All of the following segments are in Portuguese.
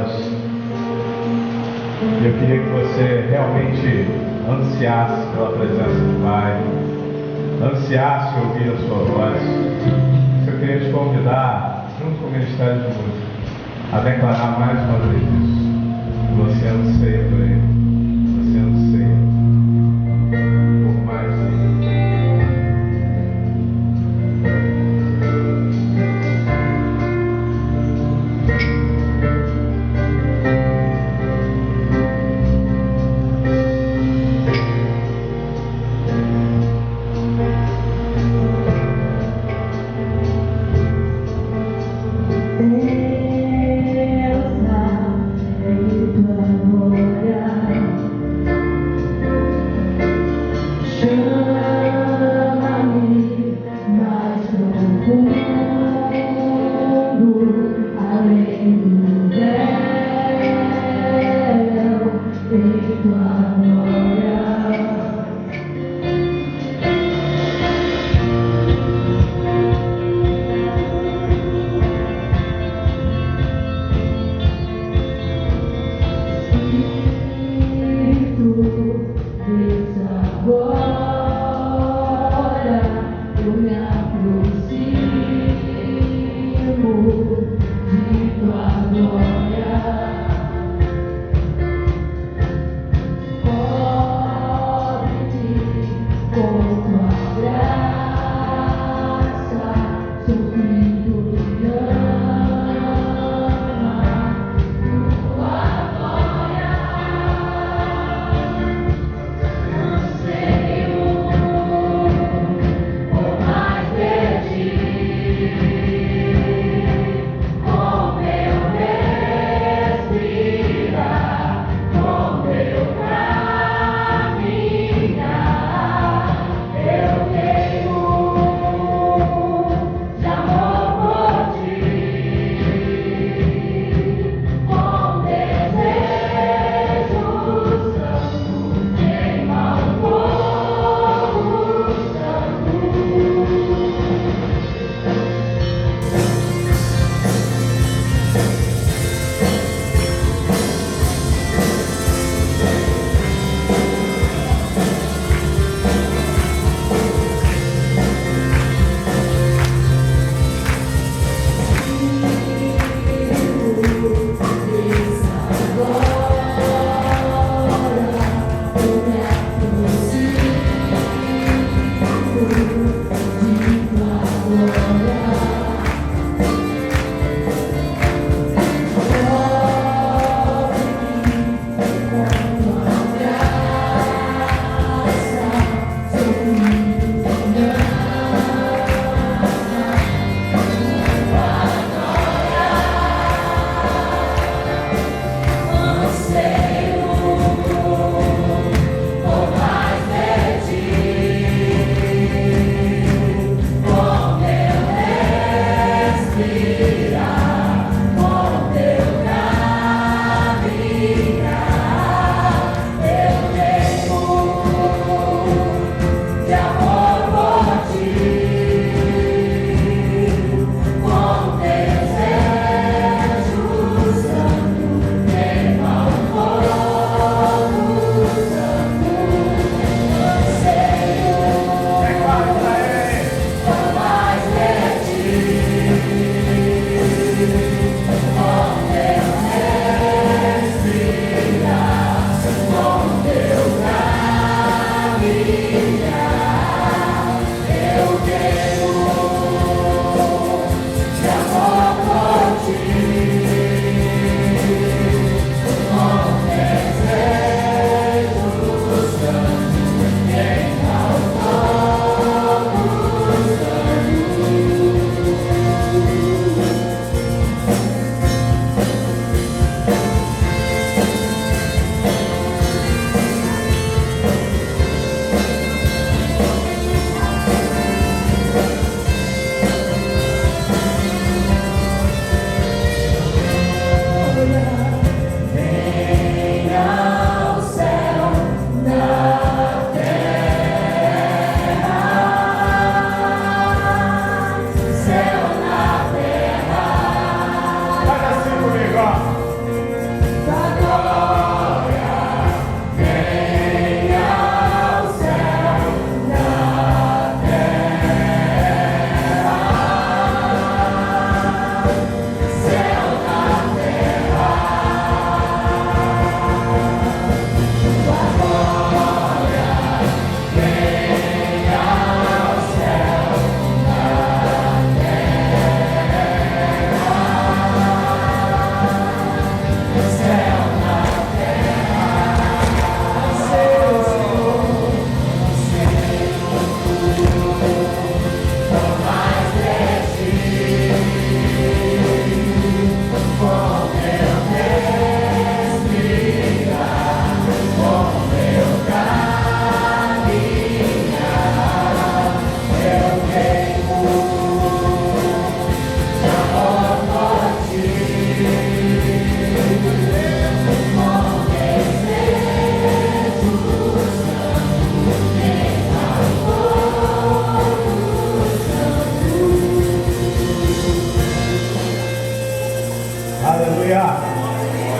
olhos. Eu queria que você realmente ansiasse pela presença do Pai, ansiasse ouvir a sua voz. Eu queria te convidar, junto com o Ministério de Música, a declarar mais uma vez isso. Você anseia por Ele, você anseia por mais Ele. Deus, feito amor.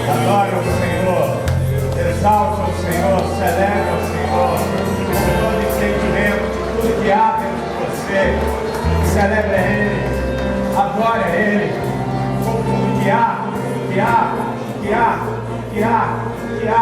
Adore o Senhor, exalte o Senhor, celebre o Senhor, com todo entendimento de tudo que há dentro de você. Celebre a Ele, adore a Ele, com tudo que há, tudo que há, que há, que há, que há.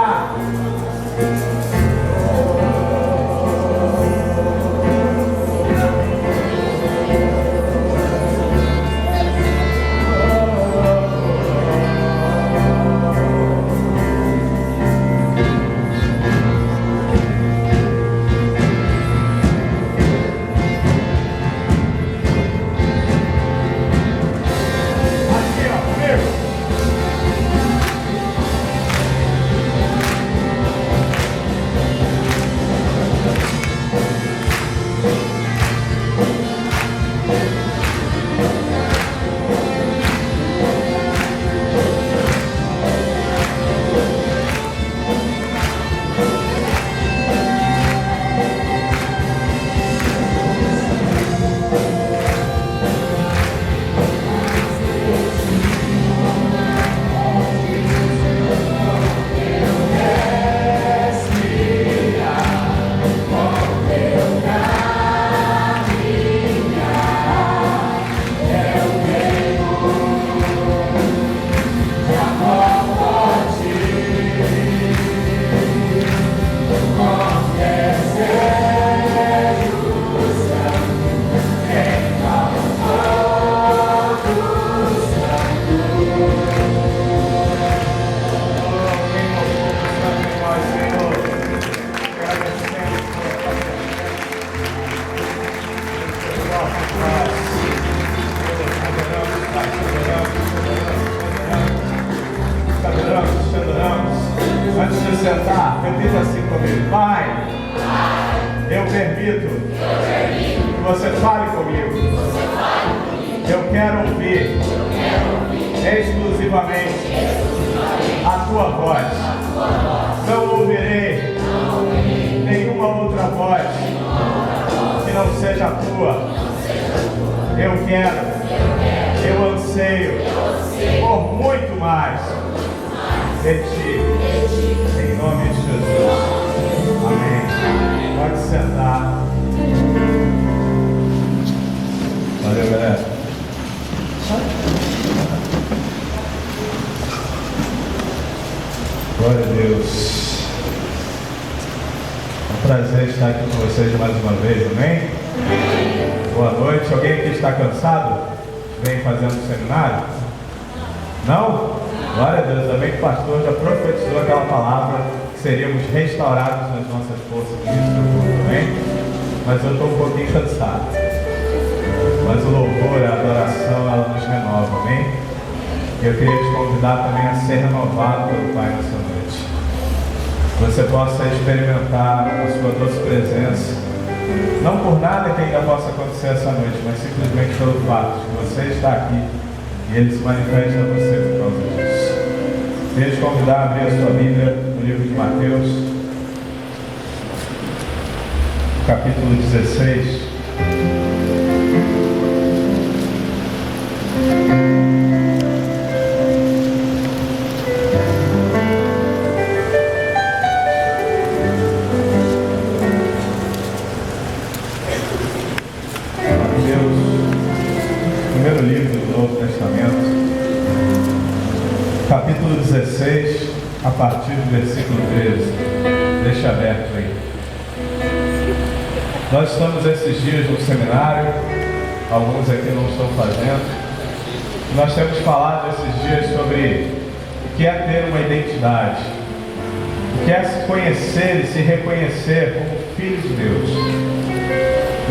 Antes de sentar, repita assim comigo: Pai, eu permito que você fale comigo. Eu quero ouvir exclusivamente a tua voz. Não ouvirei nenhuma outra voz que não seja a tua. Eu quero, eu anseio por muito mais de ti, em nome de Jesus. Amém. Pode sentar. Valeu, galera. Glória a Deus. É um prazer estar aqui com vocês mais uma vez, amém? Boa noite. Alguém aqui está cansado? Vem fazendo seminário? Não? Glória a Deus, também que o pastor já profetizou aquela palavra que seríamos restaurados nas nossas forças de Cristo, amém? Mas eu estou um pouquinho cansado. Mas o louvor, a adoração, ela nos renova, amém? E eu queria te convidar também a ser renovado pelo Pai nessa noite. Que você possa experimentar a sua doce presença, não por nada que ainda possa acontecer essa noite, mas simplesmente pelo fato de que você está aqui e Ele se manifesta a você por causa disso. Queria te convidar a abrir a sua Bíblia no livro de Mateus, capítulo 16. Mateus, primeiro livro do Novo Testamento, capítulo 16, a partir do versículo 13. Deixa aberto aí. Nós estamos esses dias no seminário, alguns aqui não estão fazendo. Nós temos falado esses dias sobre o que é ter uma identidade, o que é se conhecer e se reconhecer como filho de Deus.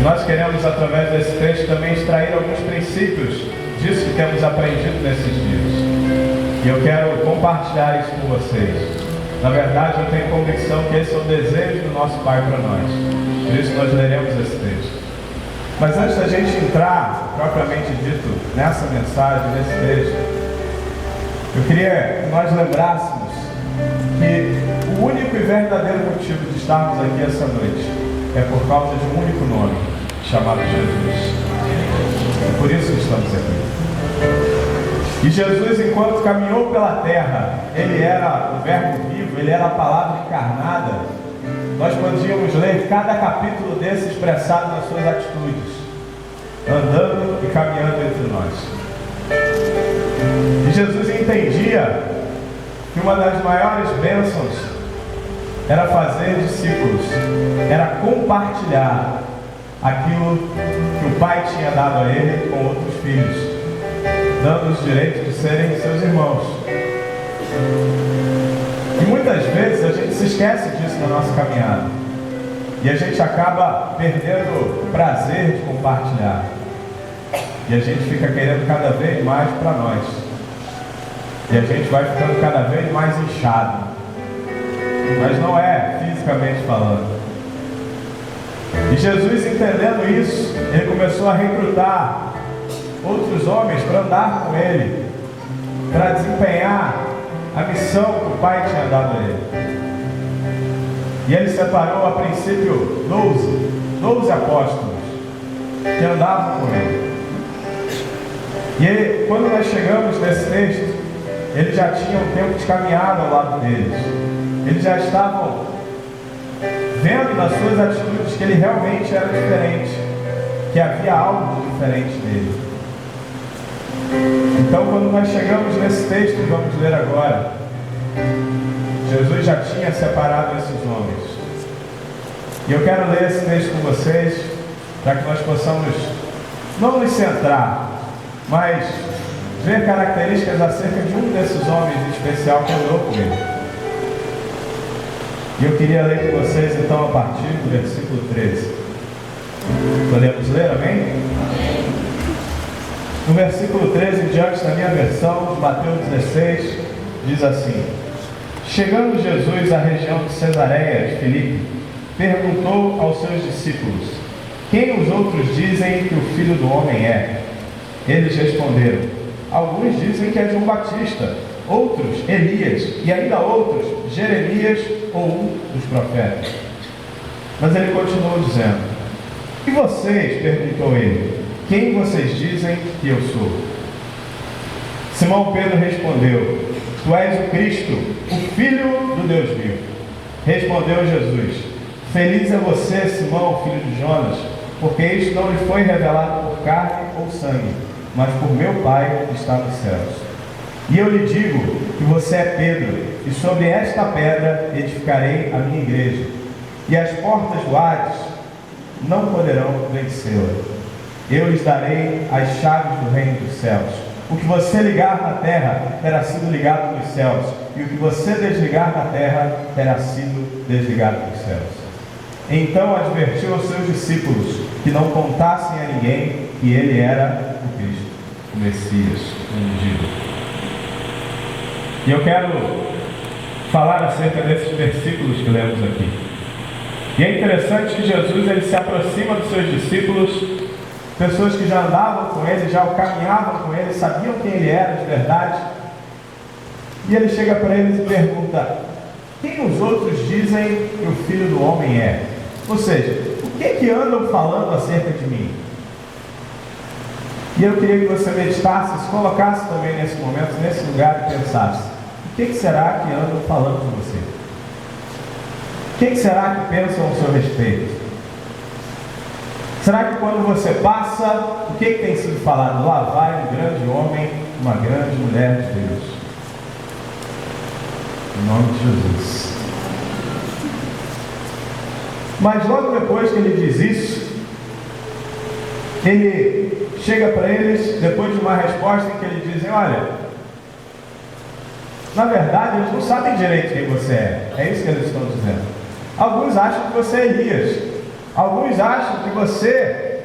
Nós queremos, através desse texto, também extrair alguns princípios disso que temos aprendido nesses dias. E eu quero compartilhar isso com vocês. Na verdade, eu tenho convicção que esse é o desejo do nosso Pai para nós. Por isso nós leremos esse texto. Mas antes da gente entrar, propriamente dito, nessa mensagem, nesse texto, eu queria que nós lembrássemos que o único e verdadeiro motivo de estarmos aqui essa noite é por causa de um único nome, chamado Jesus. É por isso que estamos aqui. E Jesus, enquanto caminhou pela terra, Ele era o Verbo vivo, Ele era a palavra encarnada. Nós podíamos ler cada capítulo desse expressado nas suas atitudes, andando e caminhando entre nós. E Jesus entendia que uma das maiores bênçãos era fazer discípulos, era compartilhar aquilo que o Pai tinha dado a Ele com outros filhos, dando os direitos de serem seus irmãos. E muitas vezes a gente se esquece disso na nossa caminhada, e a gente acaba perdendo o prazer de compartilhar, e a gente fica querendo cada vez mais para nós, e a gente vai ficando cada vez mais inchado, mas não é fisicamente falando. E Jesus, entendendo isso, Ele começou a recrutar outros homens para andar com Ele, para desempenhar a missão que o Pai tinha dado a Ele. E Ele separou a princípio 12 apóstolos que andavam com Ele. E ele, quando nós chegamos nesse texto, eles já tinham um tempo de caminhada ao lado deles. Eles já estavam vendo nas suas atitudes que ele realmente era diferente, que havia algo de diferente nele. Então, quando nós chegamos nesse texto que vamos ler agora, Jesus já tinha separado esses homens. E eu quero ler esse texto com vocês, para que nós possamos não nos centrar, mas ver características acerca de um desses homens em especial que andou com ele. E eu queria ler com vocês então a partir do versículo 13. Podemos ler, amém? No versículo 13 em diante, na minha versão, de Mateus 16, diz assim: Chegando Jesus à região de Cesareia de Filipe, perguntou aos seus discípulos: Quem os outros dizem que o Filho do Homem é? Eles responderam: Alguns dizem que é João Batista, outros Elias, e ainda outros Jeremias ou um dos profetas. Mas ele continuou dizendo: E vocês? Perguntou ele: Quem vocês dizem que eu sou? Simão Pedro respondeu: Tu és o Cristo, o Filho do Deus vivo. Respondeu Jesus: Feliz é você, Simão, filho de Jonas, porque isto não lhe foi revelado por carne ou sangue, mas por meu Pai que está nos céus. E eu lhe digo que você é Pedro, e sobre esta pedra edificarei a minha igreja, e as portas do Hades não poderão vencê-la. Eu lhes darei as chaves do reino dos céus. O que você ligar na terra terá sido ligado nos céus, e o que você desligar na terra terá sido desligado nos céus. Então advertiu aos seus discípulos que não contassem a ninguém que ele era o Cristo, o Messias, o ungido. E eu quero falar acerca desses versículos que lemos aqui. E é interessante que Jesus ele se aproxima dos seus discípulos, pessoas que já andavam com ele, já o caminhavam com ele, sabiam quem ele era de verdade. E ele chega para eles e pergunta: Quem os outros dizem que o Filho do Homem é? Ou seja, o que andam falando acerca de mim? E eu queria que você meditasse, se colocasse também nesse momento, nesse lugar e pensasse: o que será que andam falando de você? O que será que pensam ao seu respeito? Será que quando você passa, o que tem sido falado? Lá vai um grande homem, uma grande mulher de Deus. Em nome de Jesus. Mas logo depois que ele diz isso, ele chega para eles, depois de uma resposta em que eles dizem: olha, na verdade eles não sabem direito quem você é. É isso que eles estão dizendo. Alguns acham que você é Elias. Alguns acham que você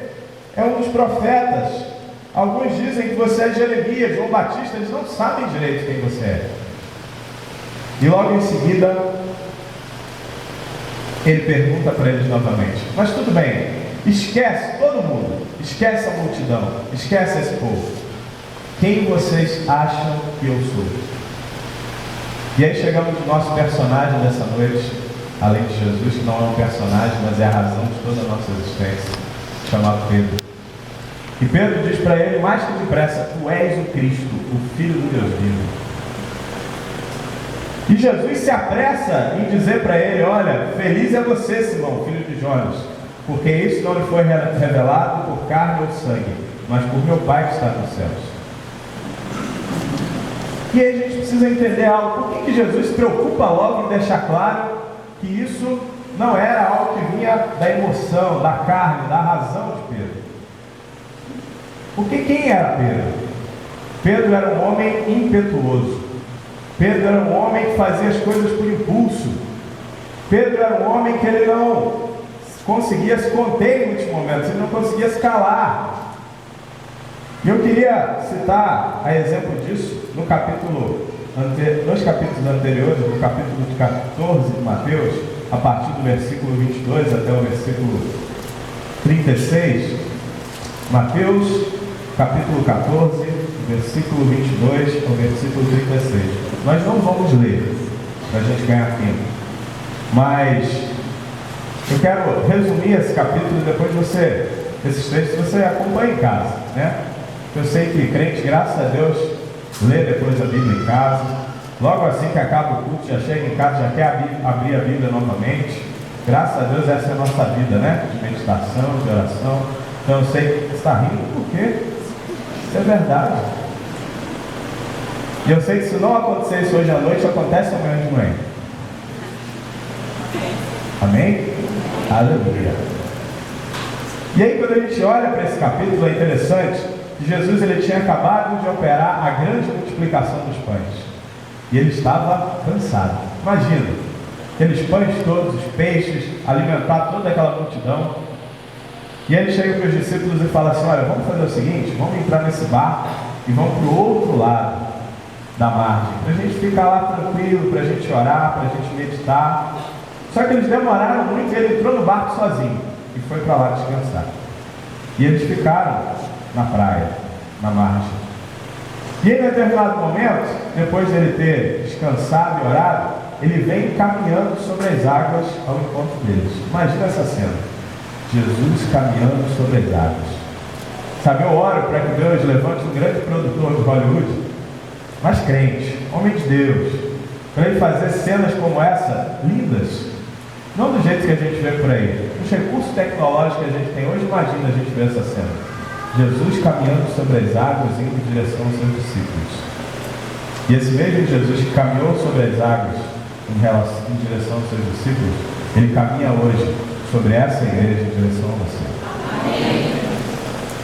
é um dos profetas. Alguns dizem que você é Jeremias, João Batista. Eles não sabem direito quem você é. E logo em seguida ele pergunta para eles novamente: mas tudo bem, esquece todo mundo, esquece a multidão, esquece esse povo. Quem vocês acham que eu sou? E aí chegamos no nosso personagem dessa noite, além de Jesus, que não é um personagem, mas é a razão de toda a nossa existência, chamado Pedro. E Pedro diz para ele mais que depressa: tu és o Cristo, o Filho do Deus vivo. E Jesus se apressa em dizer para ele: olha, feliz é você, Simão, filho de Jonas, porque isso não lhe foi revelado por carne ou sangue, mas por meu Pai que está nos céus. E aí a gente precisa entender algo. Por que Jesus se preocupa logo em deixar claro que isso não era algo que vinha da emoção, da carne, da razão de Pedro? Porque quem era Pedro? Pedro era um homem impetuoso. Pedro era um homem que fazia as coisas por impulso. Pedro era um homem que ele não conseguia se conter em muitos momentos, ele não conseguia se calar. E eu queria citar a exemplo disso nos capítulos anteriores, no capítulo 14 de Mateus, a partir do versículo 22 até o versículo 36. Mateus, capítulo 14, versículo 22 ao versículo 36. Nós não vamos ler, para a gente ganhar tempo, mas eu quero resumir esse capítulo e depois esses textos você acompanha em casa, né? Eu sei que crente, graças a Deus, lê depois a Bíblia em casa. Logo assim que acaba o culto, já chega em casa, já quer abrir a Bíblia novamente. Graças a Deus, essa é a nossa vida, né? De meditação, de oração. Então eu sei que você está rindo, por quê? Isso é verdade. E eu sei que se não acontecer isso hoje à noite, acontece amanhã de manhã. Amém? Aleluia. E aí quando a gente olha para esse capítulo, é interessante que Jesus ele tinha acabado de operar a grande multiplicação dos pães. E ele estava cansado. Imagina, aqueles pães todos, os peixes, alimentar toda aquela multidão. E ele chega para os discípulos e fala assim: olha, vamos fazer o seguinte, vamos entrar nesse barco e vamos para o outro lado da margem, para a gente ficar lá tranquilo, para a gente orar, para a gente meditar. Só que eles demoraram muito e ele entrou no barco sozinho e foi para lá descansar. E eles ficaram na praia, na margem. E em determinado momento, depois de ele ter descansado e orado, ele vem caminhando sobre as águas ao encontro deles. Imagina essa cena: Jesus caminhando sobre as águas. Sabe, eu oro para que Deus levante um grande produtor de Hollywood, mas crente, homem de Deus, para ele fazer cenas como essa, lindas, não do jeito que a gente vê por aí. Os recursos tecnológicos que a gente tem hoje, imagina a gente ver essa cena: Jesus caminhando sobre as águas, indo em direção aos seus discípulos. E esse mesmo Jesus que caminhou sobre as águas em direção aos seus discípulos, ele caminha hoje sobre essa igreja em direção a você.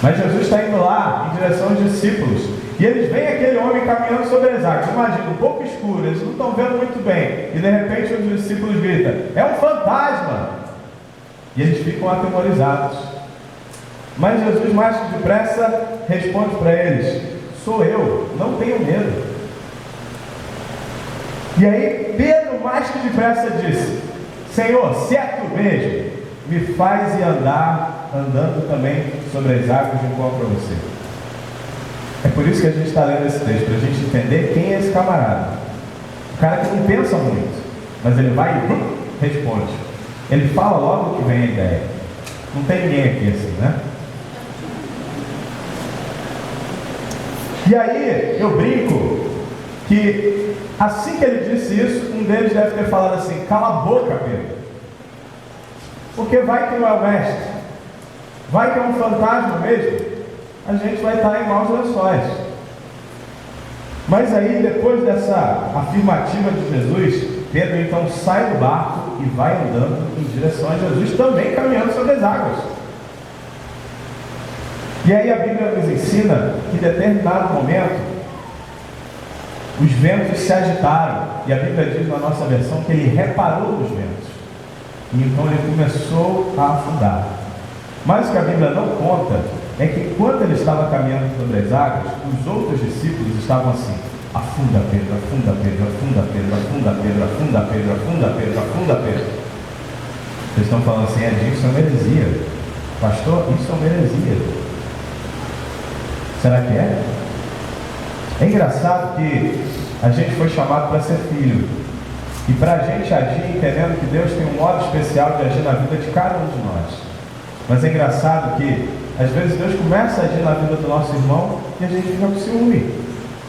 Mas Jesus está indo lá em direção aos discípulos, e eles veem aquele homem caminhando sobre as águas. Imagina, um pouco escuro, eles não estão vendo muito bem, e de repente os discípulos gritam: é um fantasma! E eles ficam atemorizados. Mas Jesus, mais que depressa, responde para eles: sou eu, não tenho medo. E aí Pedro, mais que depressa, disse: Senhor, se é tu mesmo, me faz ir andando também sobre as águas de encontro a você. É por isso que a gente está lendo esse texto, para a gente entender quem é esse camarada. O cara que não pensa muito, mas ele vai e responde. Ele fala logo que vem a ideia. Não tem ninguém aqui assim, né? E aí eu brinco que assim que ele disse isso, um deles deve ter falado assim: cala a boca, Pedro, porque vai que não é o mestre, vai que é um fantasma mesmo, a gente vai estar em maus lençóis. Mas aí, depois dessa afirmativa de Jesus, Pedro então sai do barco e vai andando em direção a Jesus, também caminhando sobre as águas. E aí a Bíblia nos ensina que em determinado momento os ventos se agitaram, e a Bíblia diz na nossa versão que ele reparou nos ventos, e então ele começou a afundar. Mas o que a Bíblia não conta é que quando ele estava caminhando sobre as águas, os outros discípulos estavam assim: afunda Pedro, afunda Pedro, afunda Pedro, afunda Pedro, afunda Pedro, afunda Pedro, afunda Pedro. Eles estão falando assim: isso é uma heresia, pastor, isso é uma heresia. Será que é? É engraçado que a gente foi chamado para ser filho, e para a gente agir entendendo que Deus tem um modo especial de agir na vida de cada um de nós. Mas é engraçado que Às vezes Deus começa a agir na vida do nosso irmão e a gente fica com ciúme,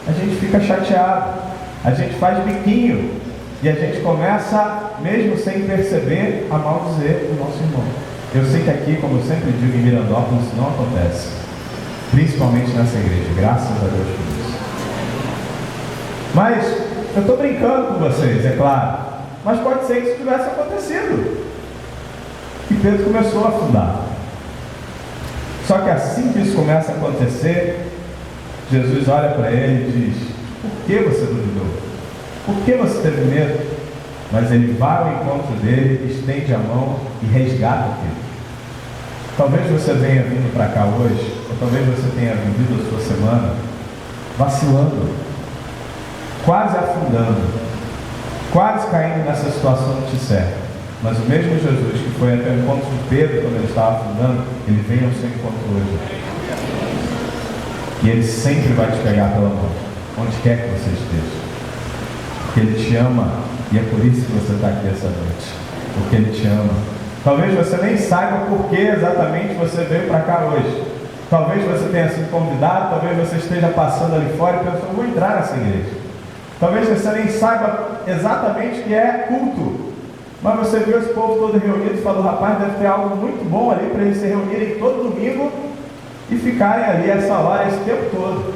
a gente fica chateado, a gente faz biquinho e a gente começa, mesmo sem perceber, a maldizer o nosso irmão. Eu sei que aqui, como eu sempre digo, em Mirandópolis, isso não acontece, principalmente nessa igreja, graças a Deus por isso. Mas eu estou brincando com vocês, é claro, mas pode ser que isso tivesse acontecido e Pedro começou a afundar. Só que assim que isso começa a acontecer, Jesus olha para ele e diz: por que você duvidou? Por que você teve medo? Mas ele vai ao encontro dele, estende a mão e resgata Pedro. Talvez você tenha vindo para cá hoje, ou talvez você tenha vivido a sua semana vacilando, quase afundando, quase caindo nessa situação que te cerca. Mas o mesmo Jesus que foi até o encontro de Pedro quando ele estava afundando, ele vem ao seu encontro hoje. E ele sempre vai te pegar pela mão, onde quer que você esteja. Porque ele te ama, e é por isso que você está aqui essa noite. Porque ele te ama. Talvez você nem saiba por que exatamente você veio para cá hoje. Talvez você tenha sido convidado, talvez você esteja passando ali fora e pensou: vou entrar nessa igreja. Talvez você nem saiba exatamente o que é culto. Mas você viu esse povo todo reunido e falou: rapaz, deve ter algo muito bom ali para eles se reunirem todo domingo e ficarem ali essa hora, esse tempo todo.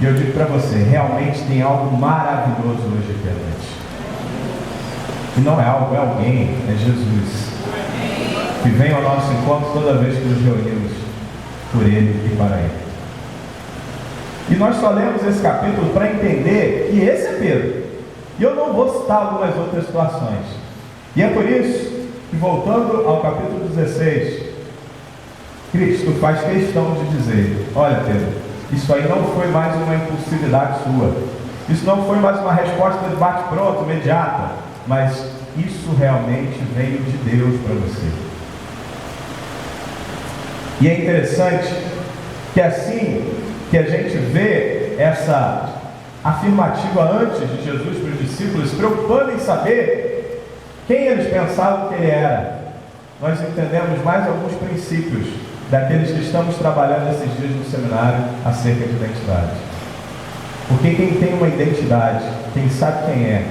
E eu digo para você, realmente tem algo maravilhoso hoje aqui à noite. E não é algo, é alguém, é Jesus, que vem ao nosso encontro toda vez que nos reunimos por Ele e para Ele. E nós só lemos esse capítulo para entender que esse é Pedro. E eu não vou citar algumas outras situações. E é por isso que, voltando ao capítulo 16, Cristo faz questão de dizer: olha, Pedro, isso aí não foi mais uma impulsividade sua, isso não foi mais uma resposta de bate-pronto, imediata, mas isso realmente veio de Deus para você. E é interessante que assim que a gente vê essa afirmativa antes de Jesus para os discípulos, se preocupando em saber quem eles pensavam que ele era, nós entendemos mais alguns princípios daqueles que estamos trabalhando esses dias no seminário acerca de identidade. Porque quem tem uma identidade, quem sabe quem é,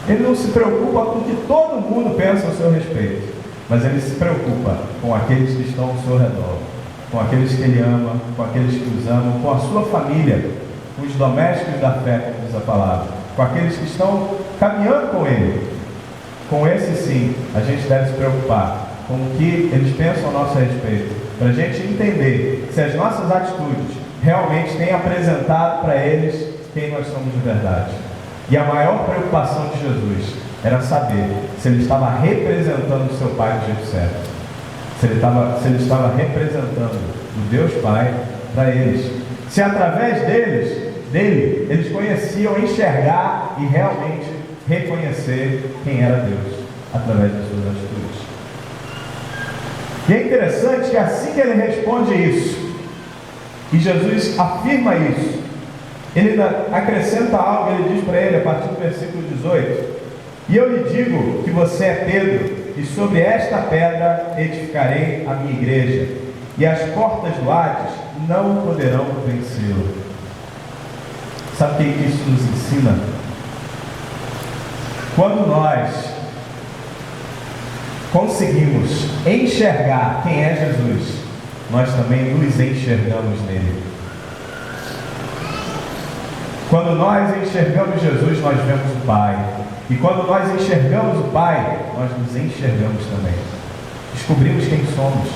ele não se preocupa com o que todo mundo pensa ao seu respeito, mas ele se preocupa com aqueles que estão ao seu redor, com aqueles que ele ama, com aqueles que os amam, com a sua família, com os domésticos da fé, como diz a palavra, com aqueles que estão caminhando com ele. Com esse sim, a gente deve se preocupar com o que eles pensam a nosso respeito, para a gente entender se as nossas atitudes realmente têm apresentado para eles quem nós somos de verdade. E a maior preocupação de Jesus era saber se ele estava representando o seu Pai do jeito certo, se ele estava representando o Deus Pai para eles, se através dele, eles conheciam enxergar e realmente reconhecer quem era Deus através das suas atitudes. E é interessante que assim que ele responde isso, e Jesus afirma isso, ele acrescenta algo. Ele diz para ele a partir do versículo 18: e eu lhe digo que você é Pedro, e sobre esta pedra edificarei a minha igreja, e as portas do Hades não poderão vencê-lo. Sabe o que isso nos ensina? Quando nós conseguimos enxergar quem é Jesus, nós também nos enxergamos nele. Quando nós enxergamos Jesus, nós vemos o Pai. E quando nós enxergamos o Pai, nós nos enxergamos também. Descobrimos quem somos.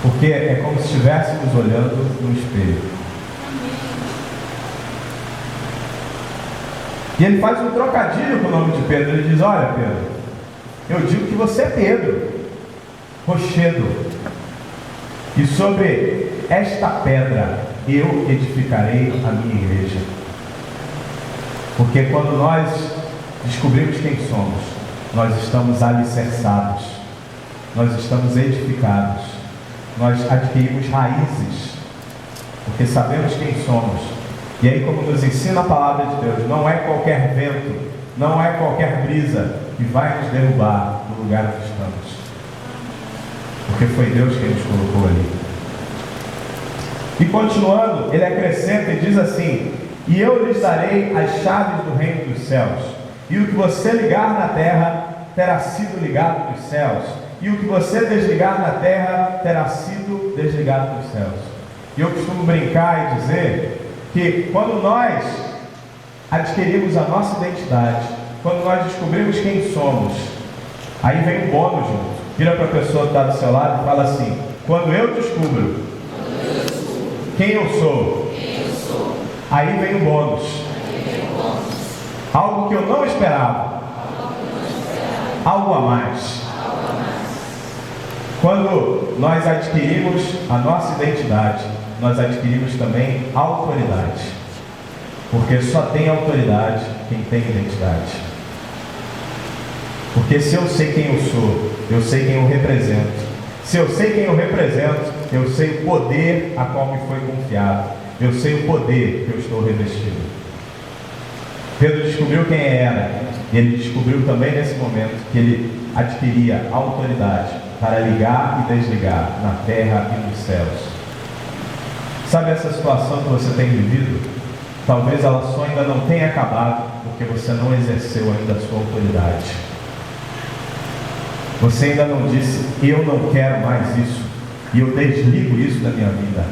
Porque é como se estivéssemos olhando no espelho. E ele faz um trocadilho com o nome de Pedro. Ele diz: olha, Pedro, eu digo que você é Pedro, rochedo, e sobre esta pedra eu edificarei a minha igreja. Porque quando nós descobrimos quem somos, nós estamos alicerçados, nós estamos edificados, nós adquirimos raízes, porque sabemos quem somos. E aí, como nos ensina a palavra de Deus, não é qualquer vento, não é qualquer brisa que vai nos derrubar do lugar onde estamos. porque foi Deus quem nos colocou ali. E continuando, ele acrescenta e diz assim: e eu lhes darei as chaves do reino dos céus, e o que você ligar na terra terá sido ligado nos céus, e o que você desligar na terra terá sido desligado nos céus. E eu costumo brincar e dizer que quando nós adquirimos a nossa identidade, quando nós descobrimos quem somos, aí vem um bônus junto. Vira para a pessoa que está do seu lado e fala assim: quando eu descubro quem eu sou, aí vem o bônus. Algo que eu não esperava, algo a mais. Quando nós adquirimos a nossa identidade, nós adquirimos também autoridade, porque só tem autoridade quem tem identidade. Porque se eu sei quem eu sou, eu sei quem eu represento. Se eu sei quem eu represento, eu sei o poder a qual me foi confiado, eu sei o poder que eu estou revestido. Pedro descobriu quem era, e ele descobriu também nesse momento que ele adquiria autoridade para ligar e desligar na terra e nos céus. Sabe essa situação que você tem vivido? Talvez ela só ainda não tenha acabado, porque você não exerceu ainda a sua autoridade. Você ainda não disse: eu não quero mais isso, e eu desligo isso da minha vida.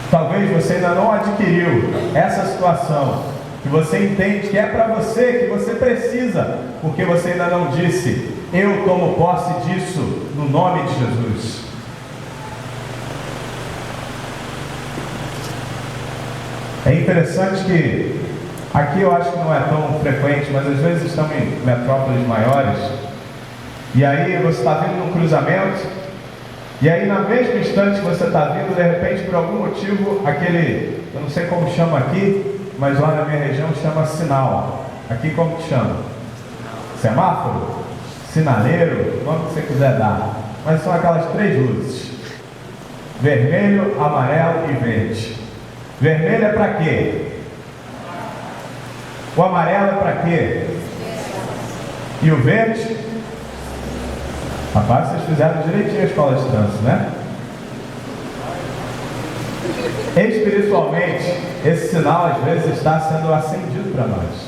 Talvez você ainda não adquiriu essa situação, que você entende que é para você, que você precisa, porque você ainda não disse: eu tomo posse disso no nome de Jesus. É interessante que aqui eu acho que não é tão frequente, mas às vezes estamos em metrópoles maiores, e aí você está vindo num cruzamento, e aí na mesma instante que você está vindo, de repente, por algum motivo, aquele, eu não sei como chama aqui, mas lá na minha região chama sinal. Aqui como que chama? Semáforo? Sinaleiro? O nome que você quiser dar. Mas são aquelas três luzes: vermelho, amarelo e verde. Vermelho é para quê? O amarelo é para quê? E o verde? Rapaz, vocês fizeram direitinho a escola de trânsito, né? Espiritualmente, esse sinal às vezes está sendo acendido para nós.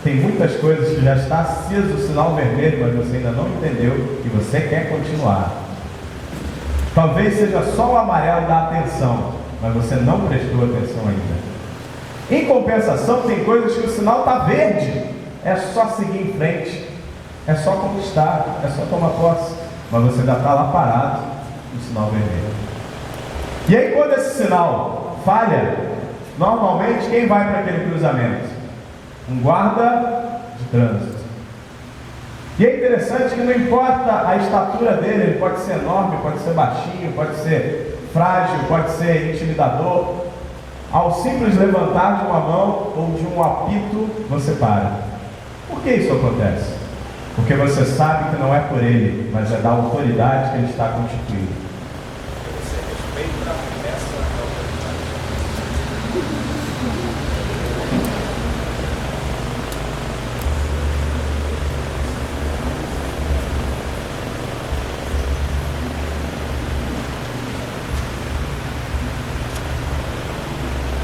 Tem muitas coisas que já está aceso o sinal vermelho, mas você ainda não entendeu e você quer continuar. Talvez seja só o amarelo da atenção, mas você não prestou atenção ainda. Em compensação, tem coisas que o sinal está verde, é só seguir em frente, é só conquistar, é só tomar posse, mas você ainda está lá parado no sinal vermelho. E aí, quando esse sinal falha, normalmente quem vai para aquele cruzamento? Um guarda de trânsito. E é interessante que não importa a estatura dele, ele pode ser enorme, pode ser baixinho, pode ser frágil, pode ser intimidador. Ao simples levantar de uma mão ou de um apito, você para. Por que isso acontece? Porque você sabe que não é por ele, mas é da autoridade que ele está constituído. Você respeita essa autoridade.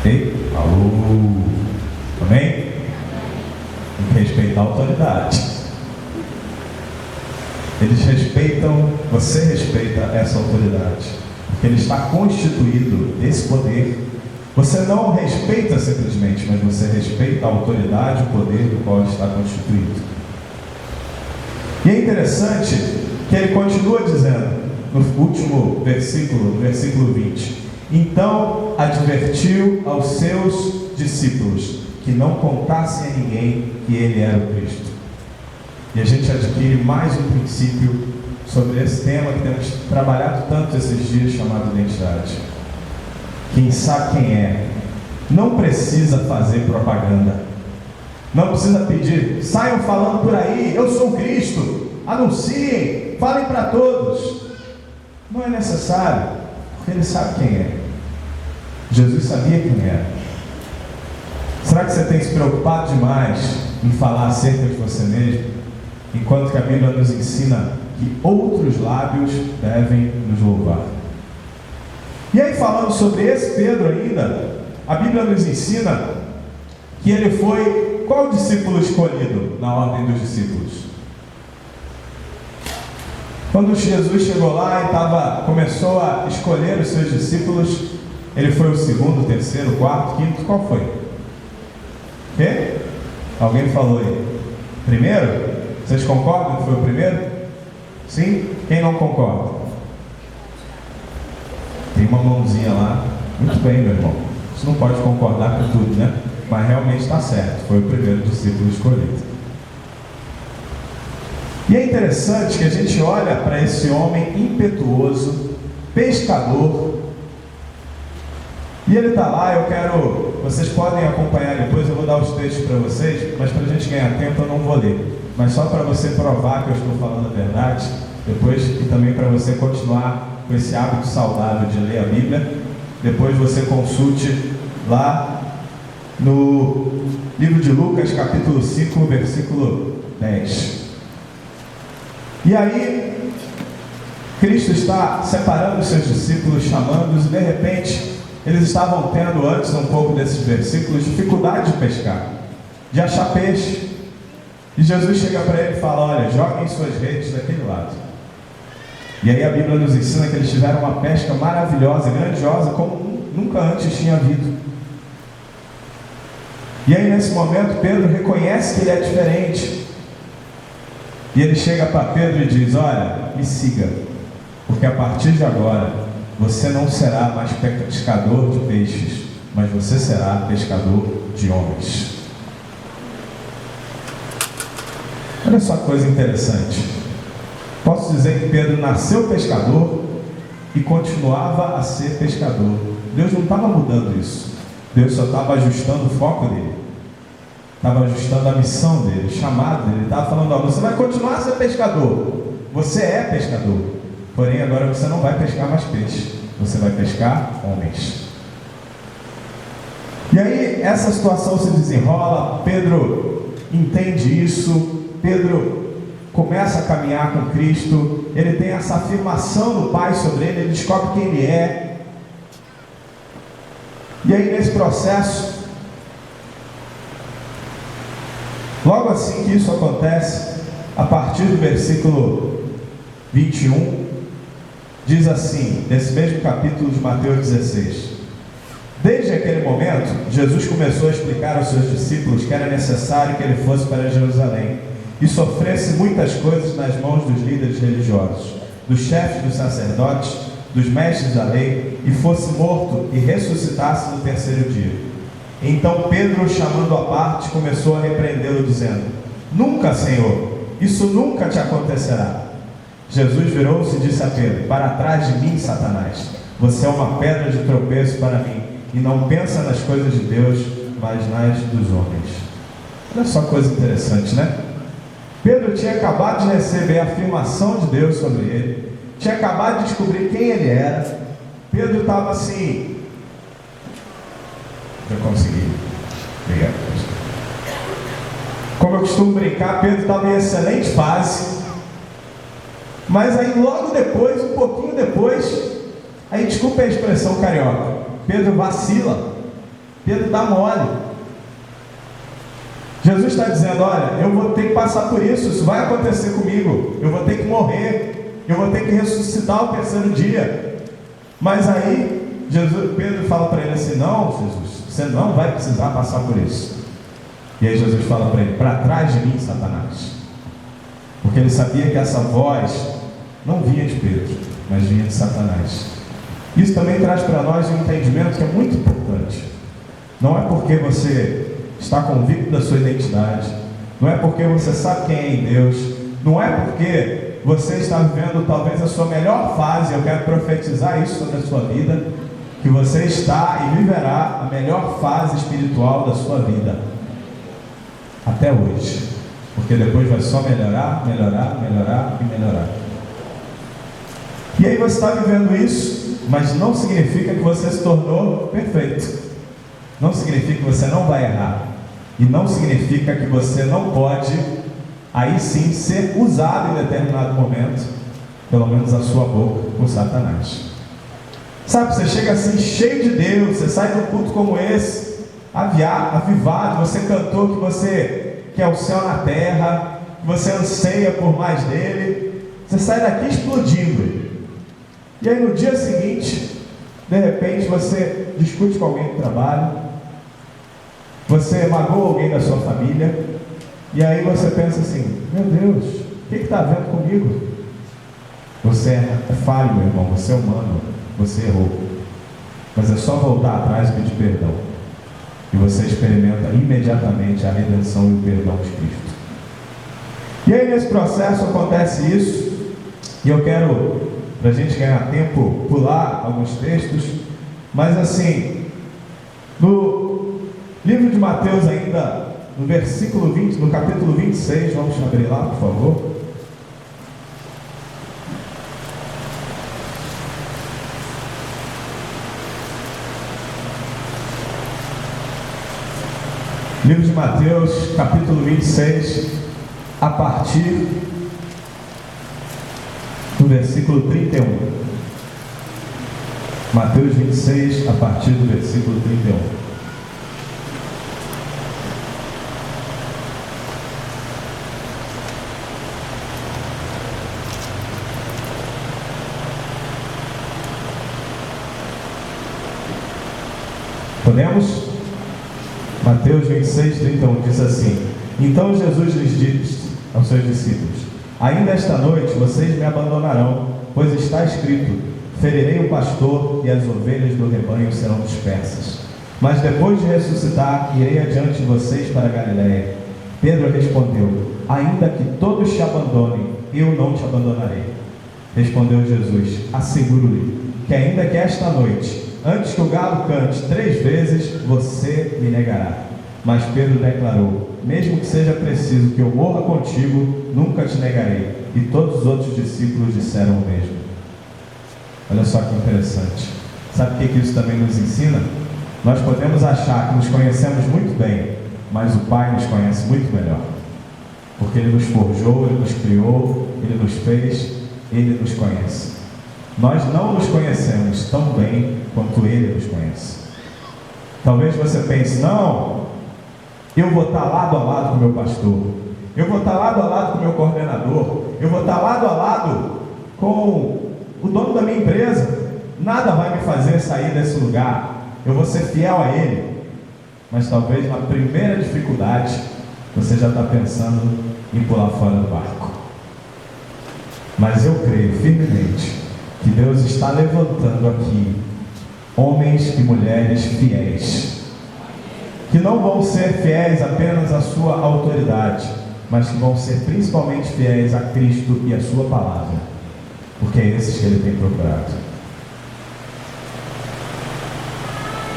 Ei, alô, amém? Tem que respeitar a autoridade. Eles respeitam, você respeita essa autoridade, porque ele está constituído desse poder. Você não respeita simplesmente, mas você respeita a autoridade, o poder do qual ele está constituído. E é interessante que ele continua dizendo, no último versículo, no versículo 20: então advertiu aos seus discípulos que não contassem a ninguém que ele era o Cristo. E a gente adquire mais um princípio sobre esse tema que temos trabalhado tanto esses dias, chamado identidade. Quem sabe quem é, não precisa fazer propaganda. Não precisa pedir: saiam falando por aí, eu sou o Cristo, anunciem, falem para todos. Não é necessário, porque ele sabe quem é. Jesus sabia quem era. Será que você tem se preocupado demais em falar acerca de você mesmo, enquanto que a Bíblia nos ensina que outros lábios devem nos louvar. E aí, falando sobre esse Pedro ainda, a Bíblia nos ensina que ele foi qual discípulo escolhido na ordem dos discípulos? Quando Jesus chegou lá e começou a escolher os seus discípulos, ele foi o segundo, terceiro, quarto, quinto, qual foi? Quê? Alguém falou aí? Primeiro? Vocês concordam que foi o primeiro? Sim? Quem não concorda? Tem uma mãozinha lá. Muito bem, meu irmão. Você não pode concordar com tudo, né? Mas realmente está certo. Foi o primeiro discípulo escolhido. E é interessante que a gente olha para esse homem impetuoso, pescador, e ele está lá. Vocês podem acompanhar depois, eu vou dar os textos para vocês, mas para a gente ganhar tempo eu não vou ler. Mas só para você provar que eu estou falando a verdade, depois, e também para você continuar com esse hábito saudável de ler a Bíblia, depois você consulte lá no livro de Lucas, capítulo 5, versículo 10. E aí, Cristo está separando os seus discípulos, chamando-os, e de repente, eles estavam tendo antes um pouco desses versículos, dificuldade de pescar, de achar peixe. E Jesus chega para ele e fala: olha, joguem suas redes daquele lado. E aí a Bíblia nos ensina que eles tiveram uma pesca maravilhosa, grandiosa, como nunca antes tinha havido. E aí nesse momento Pedro reconhece que ele é diferente. E ele chega para Pedro e diz: olha, me siga, porque a partir de agora você não será mais pescador de peixes, mas você será pescador de homens. Olha só que coisa interessante. Posso dizer que Pedro nasceu pescador e continuava a ser pescador. Deus não estava mudando isso. Deus só estava ajustando o foco dele. Estava ajustando a missão dele, o chamado dele. Ele estava falando: ó, você vai continuar a ser pescador. Você é pescador. Porém, agora você não vai pescar mais peixe. Você vai pescar homens. E aí, essa situação se desenrola. Pedro entende isso. Pedro começa a caminhar com Cristo. Ele tem essa afirmação do Pai sobre ele. Ele descobre quem ele é. E aí, nesse processo, logo assim que isso acontece, a partir do versículo 21, diz assim, nesse mesmo capítulo de Mateus 16: desde aquele momento, Jesus começou a explicar aos seus discípulos que era necessário que ele fosse para Jerusalém e sofresse muitas coisas nas mãos dos líderes religiosos, dos chefes dos sacerdotes, dos mestres da lei, e fosse morto e ressuscitasse no terceiro dia. Então Pedro, chamando à parte, começou a repreendê-lo, dizendo: nunca, Senhor, isso nunca te acontecerá. Jesus virou-se e disse a Pedro: para trás de mim, Satanás, você é uma pedra de tropeço para mim, e não pensa nas coisas de Deus, mas nas dos homens. Olha só que coisa interessante, né? Pedro tinha acabado de receber a afirmação de Deus sobre ele, tinha acabado de descobrir quem ele era. Pedro estava assim: já consegui. Obrigado. Como eu costumo brincar, Pedro estava em excelente fase. Mas aí logo depois, um pouquinho depois, aí desculpa a expressão carioca, Pedro vacila, Pedro dá mole. Jesus está dizendo: olha, eu vou ter que passar por isso, isso vai acontecer comigo, eu vou ter que morrer, eu vou ter que ressuscitar ao terceiro dia. Mas aí Pedro fala para ele assim: não, Jesus, você não vai precisar passar por isso. E aí Jesus fala para ele: para trás de mim, Satanás. Porque ele sabia que essa voz não vinha de Pedro, mas vinha de Satanás. Isso também traz para nós um entendimento que é muito importante. Não é porque você está convicto da sua identidade, não é porque você sabe quem é em Deus, não é porque você está vivendo talvez a sua melhor fase, eu quero profetizar isso sobre a sua vida, que você está e viverá a melhor fase espiritual da sua vida, até hoje, porque depois vai só melhorar, melhorar, melhorar e melhorar. E aí você está vivendo isso, mas não significa que você se tornou perfeito, não significa que você não vai errar, e não significa que você não pode aí sim ser usado em determinado momento, pelo menos a sua boca, por Satanás. Sabe, você chega assim cheio de Deus, você sai de um culto como esse, avivado, você cantou que você quer o céu na terra, que você anseia por mais dele, você sai daqui explodindo. E aí no dia seguinte, de repente você discute com alguém do trabalho, você magoa alguém da sua família, e aí você pensa assim: meu Deus, o que está havendo comigo? Você é falho, meu irmão, você é humano, você errou. Mas é só voltar atrás e pedir perdão, e você experimenta imediatamente a redenção e o perdão de Cristo. E aí nesse processo acontece isso, e eu quero, para a gente ganhar tempo, pular alguns textos, mas assim, no livro de Mateus ainda, no versículo 20, no capítulo 26, vamos abrir lá, por favor. Livro de Mateus, capítulo 26, a partir do versículo 31. Mateus 26, a partir do versículo 31. Podemos? Mateus 26, 31 diz assim: então Jesus lhes disse aos seus discípulos: ainda esta noite vocês me abandonarão, pois está escrito: ferirei o pastor e as ovelhas do rebanho serão dispersas. Mas depois de ressuscitar, irei adiante de vocês para Galiléia. Pedro respondeu: ainda que todos te abandonem, eu não te abandonarei. Respondeu Jesus: asseguro-lhe que ainda que esta noite, antes que o galo cante 3 vezes, você me negará. Mas Pedro declarou: mesmo que seja preciso que eu morra contigo, nunca te negarei. E todos os outros discípulos disseram o mesmo. Olha só que interessante. Sabe o que isso também nos ensina? Nós podemos achar que nos conhecemos muito bem, mas o Pai nos conhece muito melhor, porque Ele nos forjou, Ele nos criou, Ele nos fez, Ele nos conhece. Nós não nos conhecemos tão bem quanto Ele nos conhece. Talvez você pense: não, eu vou estar lado a lado com o meu pastor, eu vou estar lado a lado com o meu coordenador, eu vou estar lado a lado com o dono da minha empresa, nada vai me fazer sair desse lugar, eu vou ser fiel a ele. Mas talvez na primeira dificuldade você já está pensando em pular fora do barco. Mas eu creio firmemente que Deus está levantando aqui homens e mulheres fiéis, que não vão ser fiéis apenas à sua autoridade, mas que vão ser principalmente fiéis a Cristo e a sua palavra, porque é esses que Ele tem procurado.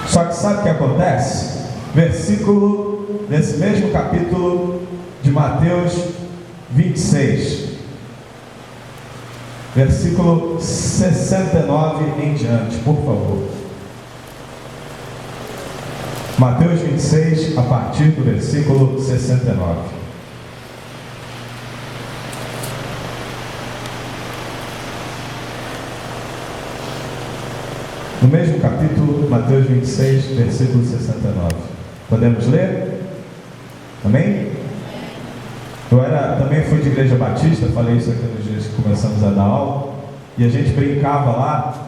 Só que sabe o que acontece? Versículo desse mesmo capítulo de Mateus 26, versículo 69 em diante, por favor. Mateus 26, a partir do versículo 69. No mesmo capítulo, Mateus 26, versículo 69. Podemos ler? Amém? Também fui de igreja batista, falei isso aqui nos dias que começamos a dar aula, e a gente brincava lá,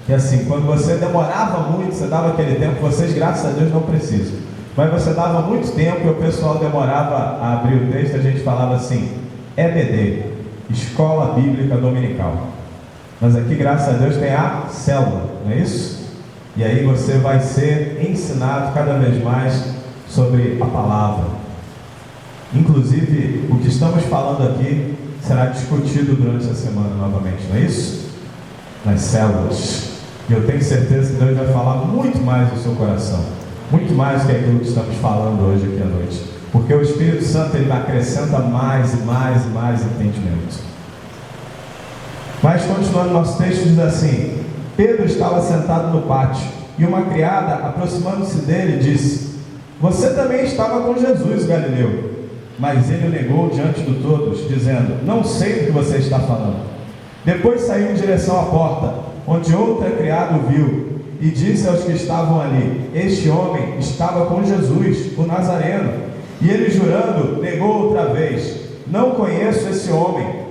que assim, quando você demorava muito, você dava aquele tempo, vocês graças a Deus não precisam, mas você dava muito tempo e o pessoal demorava a abrir o texto, a gente falava assim: EBD, Escola Bíblica Dominical. Mas aqui, graças a Deus, tem a célula, não é isso? E aí você vai ser ensinado cada vez mais sobre a palavra. Inclusive, o que estamos falando aqui será discutido durante a semana novamente, não é isso? Nas células. E eu tenho certeza que Deus vai falar muito mais no seu coração, muito mais do que aquilo que estamos falando hoje aqui à noite, porque o Espírito Santo, ele acrescenta mais e mais e mais entendimento. Mas continuando nosso texto, diz assim: Pedro estava sentado no pátio, e uma criada, aproximando-se dele, disse: você também estava com Jesus, Galileu. Mas ele o negou diante de todos, dizendo: não sei do que você está falando. Depois saiu em direção à porta, onde outra criada o viu, e disse aos que estavam ali: este homem estava com Jesus, o Nazareno. E ele, jurando, negou outra vez: não conheço esse homem.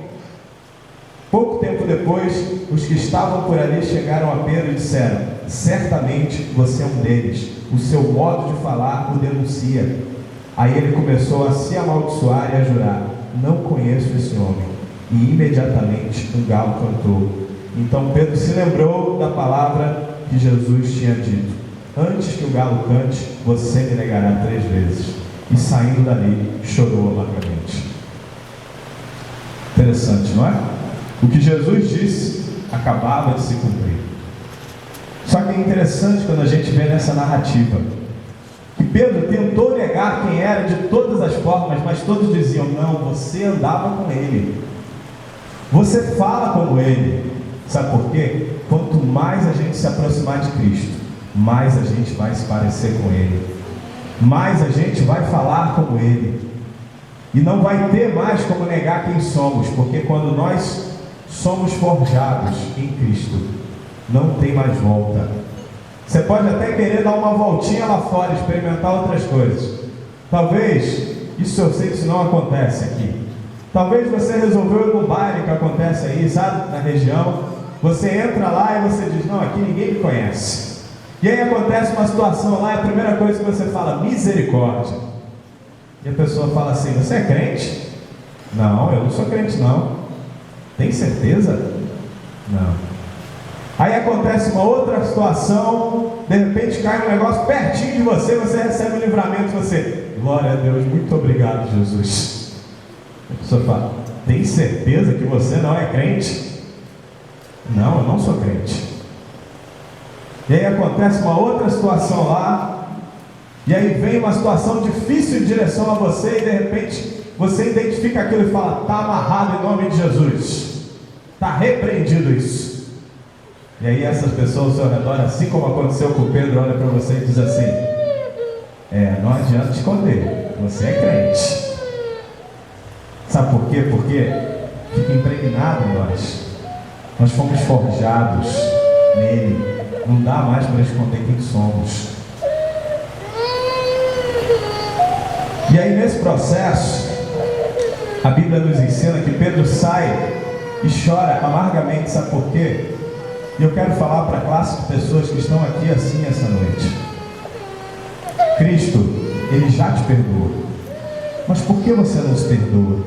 Pouco tempo depois, os que estavam por ali chegaram a Pedro e disseram: certamente você é um deles, o seu modo de falar o denuncia. Aí ele começou a se amaldiçoar e a jurar: não conheço esse homem. E imediatamente um galo cantou. Então Pedro se lembrou da palavra que Jesus tinha dito: antes que o galo cante, você me negará 3 vezes. E saindo dali, chorou amargamente. Interessante, não é? O que Jesus disse acabava de se cumprir. Só que é interessante quando a gente vê nessa narrativa que Pedro tentou negar quem era de todas as formas, mas todos diziam: não, você andava com ele, você fala como ele. Sabe por quê? Quanto mais a gente se aproximar de Cristo, mais a gente vai se parecer com ele, mais a gente vai falar como ele, e não vai ter mais como negar quem somos, porque quando nós somos forjados em Cristo, não tem mais volta. Você pode até querer dar uma voltinha lá fora, experimentar outras coisas. Talvez, isso eu sei que isso não acontece aqui. Talvez você resolveu ir num baile que acontece aí, sabe, na região. Você entra lá e você diz: não, aqui ninguém me conhece. E aí acontece uma situação lá, e a primeira coisa que você fala: misericórdia. E a pessoa fala assim: você é crente? Não, eu não sou crente não. Tem certeza? Não. Aí acontece uma outra situação, de repente cai um negócio pertinho de você, você recebe um livramento, você: glória a Deus, muito obrigado, Jesus. A pessoa fala: tem certeza que você não é crente? Não, eu não sou crente. E aí acontece uma outra situação lá, e aí vem uma situação difícil em direção a você, e de repente você identifica aquilo e fala: está amarrado em nome de Jesus, está repreendido isso. E aí essas pessoas ao seu redor, assim como aconteceu com Pedro, olha para você e diz assim: não adianta esconder, você é crente. Sabe por quê? Porque fica impregnado em nós. Nós fomos forjados nele. Não dá mais para esconder quem somos. E aí nesse processo, a Bíblia nos ensina que Pedro sai e chora amargamente. Sabe por quê? E eu quero falar para a classe de pessoas que estão aqui assim essa noite. Cristo, Ele já te perdoou. Mas por que você não se perdoa?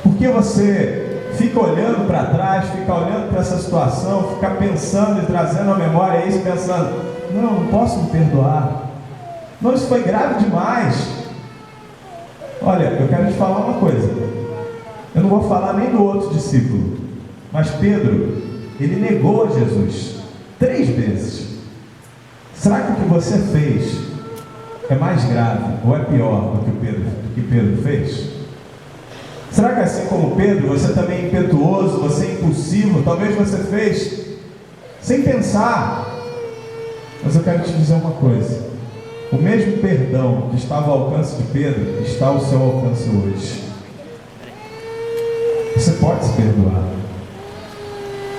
Por que você fica olhando para trás, fica olhando para essa situação, fica pensando e trazendo à memória isso, pensando: não posso me perdoar. Não, isso foi grave demais. Olha, eu quero te falar uma coisa. Eu não vou falar nem do outro discípulo, mas Pedro, ele negou a Jesus 3 vezes. Será que o que você fez é mais grave ou é pior do que Pedro fez? Será que assim como Pedro, você também é impetuoso, você é impulsivo? Talvez você fez sem pensar. Mas eu quero te dizer uma coisa: o mesmo perdão que estava ao alcance de Pedro está ao seu alcance hoje. Você pode se perdoar.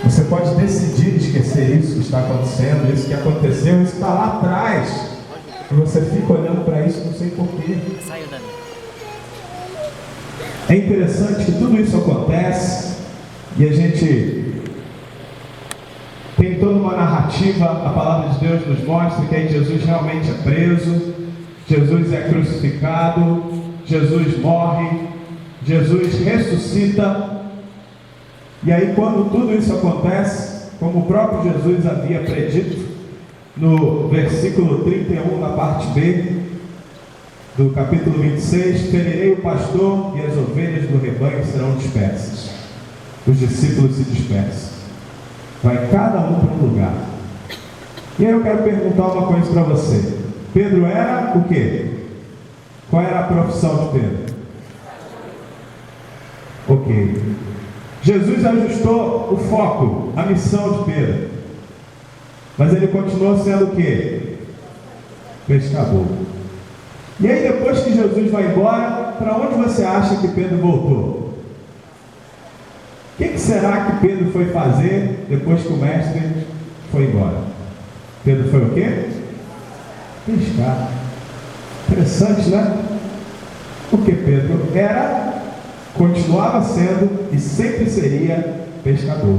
Você pode decidir esquecer isso que está acontecendo, isso que aconteceu, isso que está lá atrás. E você fica olhando para isso, não sei porquê. É interessante que tudo isso acontece e a gente tem toda uma narrativa. A palavra de Deus nos mostra que aí Jesus realmente é preso, Jesus é crucificado, Jesus morre, Jesus ressuscita. E aí quando tudo isso acontece, como o próprio Jesus havia predito, no versículo 31, na parte B do capítulo 26, ferirei o pastor e as ovelhas do rebanho serão dispersas. Os discípulos se dispersam. Vai cada um para um lugar. E aí eu quero perguntar uma coisa para você. Pedro era o quê? Qual era a profissão de Pedro? Ok. Jesus ajustou o foco, a missão de Pedro. Mas ele continuou sendo o quê? Pescador. E aí depois que Jesus vai embora, para onde você acha que Pedro voltou? O que será que Pedro foi fazer depois que o mestre foi embora? Pedro foi o quê? Pescar. Interessante, né? Porque Pedro continuava sendo e sempre seria pescador.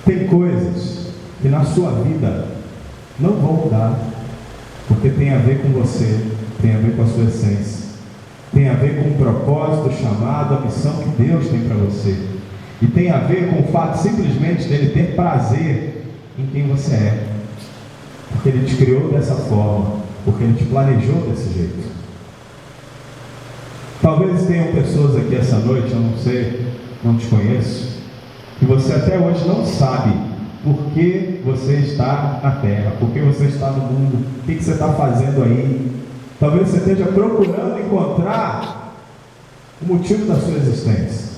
Tem coisas que na sua vida não vão mudar, porque tem a ver com você, tem a ver com a sua essência, tem a ver com o propósito, o chamado, a missão que Deus tem para você, e tem a ver com o fato simplesmente dele ter prazer em quem você é, porque ele te criou dessa forma, porque ele te planejou desse jeito. Talvez tenham pessoas aqui essa noite, eu não sei, não te conheço, que você até hoje não sabe por que você está na terra, por que você está no mundo, o que você está fazendo aí. Talvez você esteja procurando encontrar o motivo da sua existência.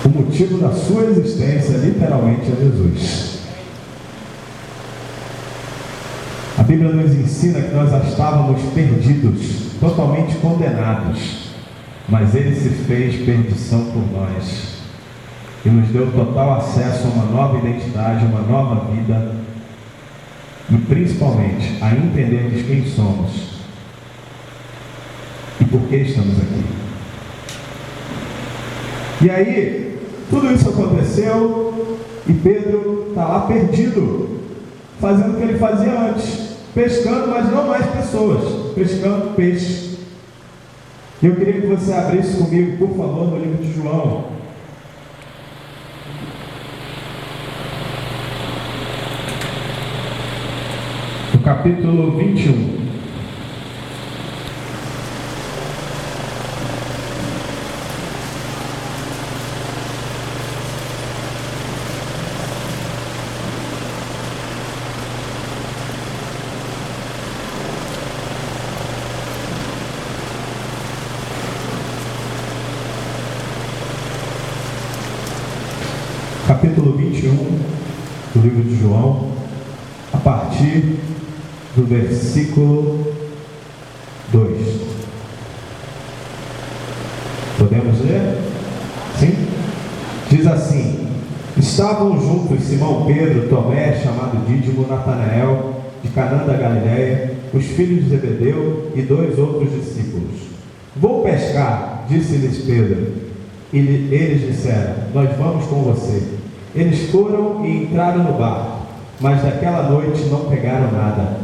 O motivo da sua existência literalmente é Jesus. A Bíblia nos ensina que nós estávamos perdidos, totalmente condenados, mas Ele se fez perdição por nós e nos deu total acesso a uma nova identidade, uma nova vida e principalmente a entendermos quem somos e por que estamos aqui. E aí, tudo isso aconteceu e Pedro está lá perdido, fazendo o que ele fazia antes, pescando, mas não mais pessoas, pescando peixe. E eu queria que você abrisse comigo, por favor, no livro de João. No capítulo 21. Capítulo 21 do livro de João, a partir do versículo 2. Podemos ler? Sim? Diz assim: estavam juntos Simão Pedro, Tomé, chamado Dídimo, Natanael, de Canaã da Galileia, os filhos de Zebedeu e 2 outros discípulos. Vou pescar, disse-lhes Pedro. E eles disseram: nós vamos com você. Eles foram e entraram no barco, mas naquela noite não pegaram nada.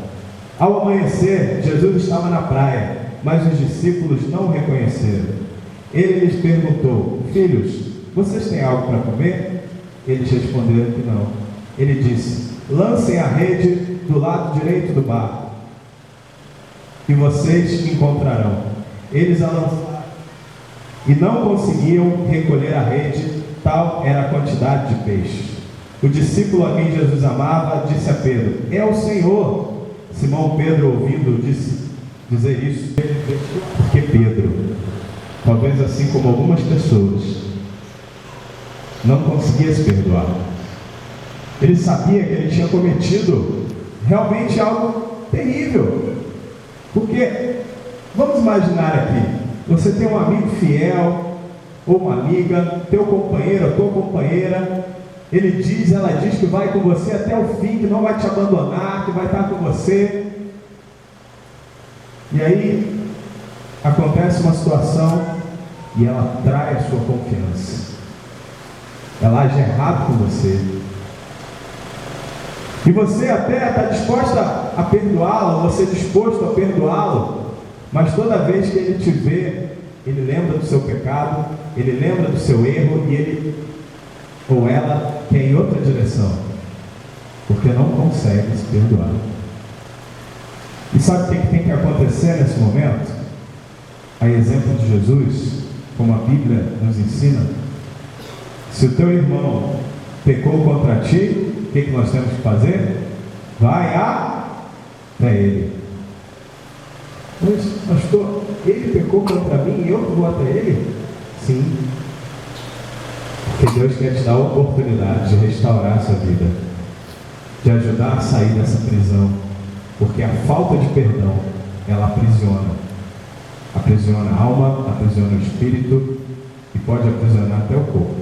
Ao amanhecer, Jesus estava na praia, mas os discípulos não o reconheceram. Ele lhes perguntou: filhos, vocês têm algo para comer? Eles responderam que não. Ele disse: lancem a rede do lado direito do barco, e vocês encontrarão. Eles a lançaram e não conseguiam recolher a rede, tal era a quantidade de peixes. O discípulo a quem Jesus amava disse a Pedro: é o Senhor. Simão Pedro, ouvindo dizer isso, porque Pedro, talvez assim como algumas pessoas, não conseguia se perdoar. Ele sabia que ele tinha cometido realmente algo terrível. Porque, vamos imaginar aqui, você tem um amigo fiel, ou uma amiga, teu companheiro, a tua companheira, ela diz que vai com você até o fim, que não vai te abandonar, que vai estar com você. E aí, acontece uma situação e ela trai a sua confiança. Ela age errado com você. E você até está disposta a perdoá-lo, você disposto a perdoá-lo, mas toda vez que ele te vê, ele lembra do seu pecado, ele lembra do seu erro e ele ou ela quer ir em outra direção, porque não consegue se perdoar. E sabe o que tem que acontecer nesse momento? A exemplo de Jesus, como a Bíblia nos ensina, se o teu irmão pecou contra ti, o que nós temos que fazer? Vai até ele. Mas, pastor, ele pecou contra mim e eu vou até ele? Sim. Porque Deus quer te dar a oportunidade de restaurar a sua vida, de ajudar a sair dessa prisão, Porque a falta de perdão, ela aprisiona. Aprisiona a alma, aprisiona o espírito e pode aprisionar até o corpo.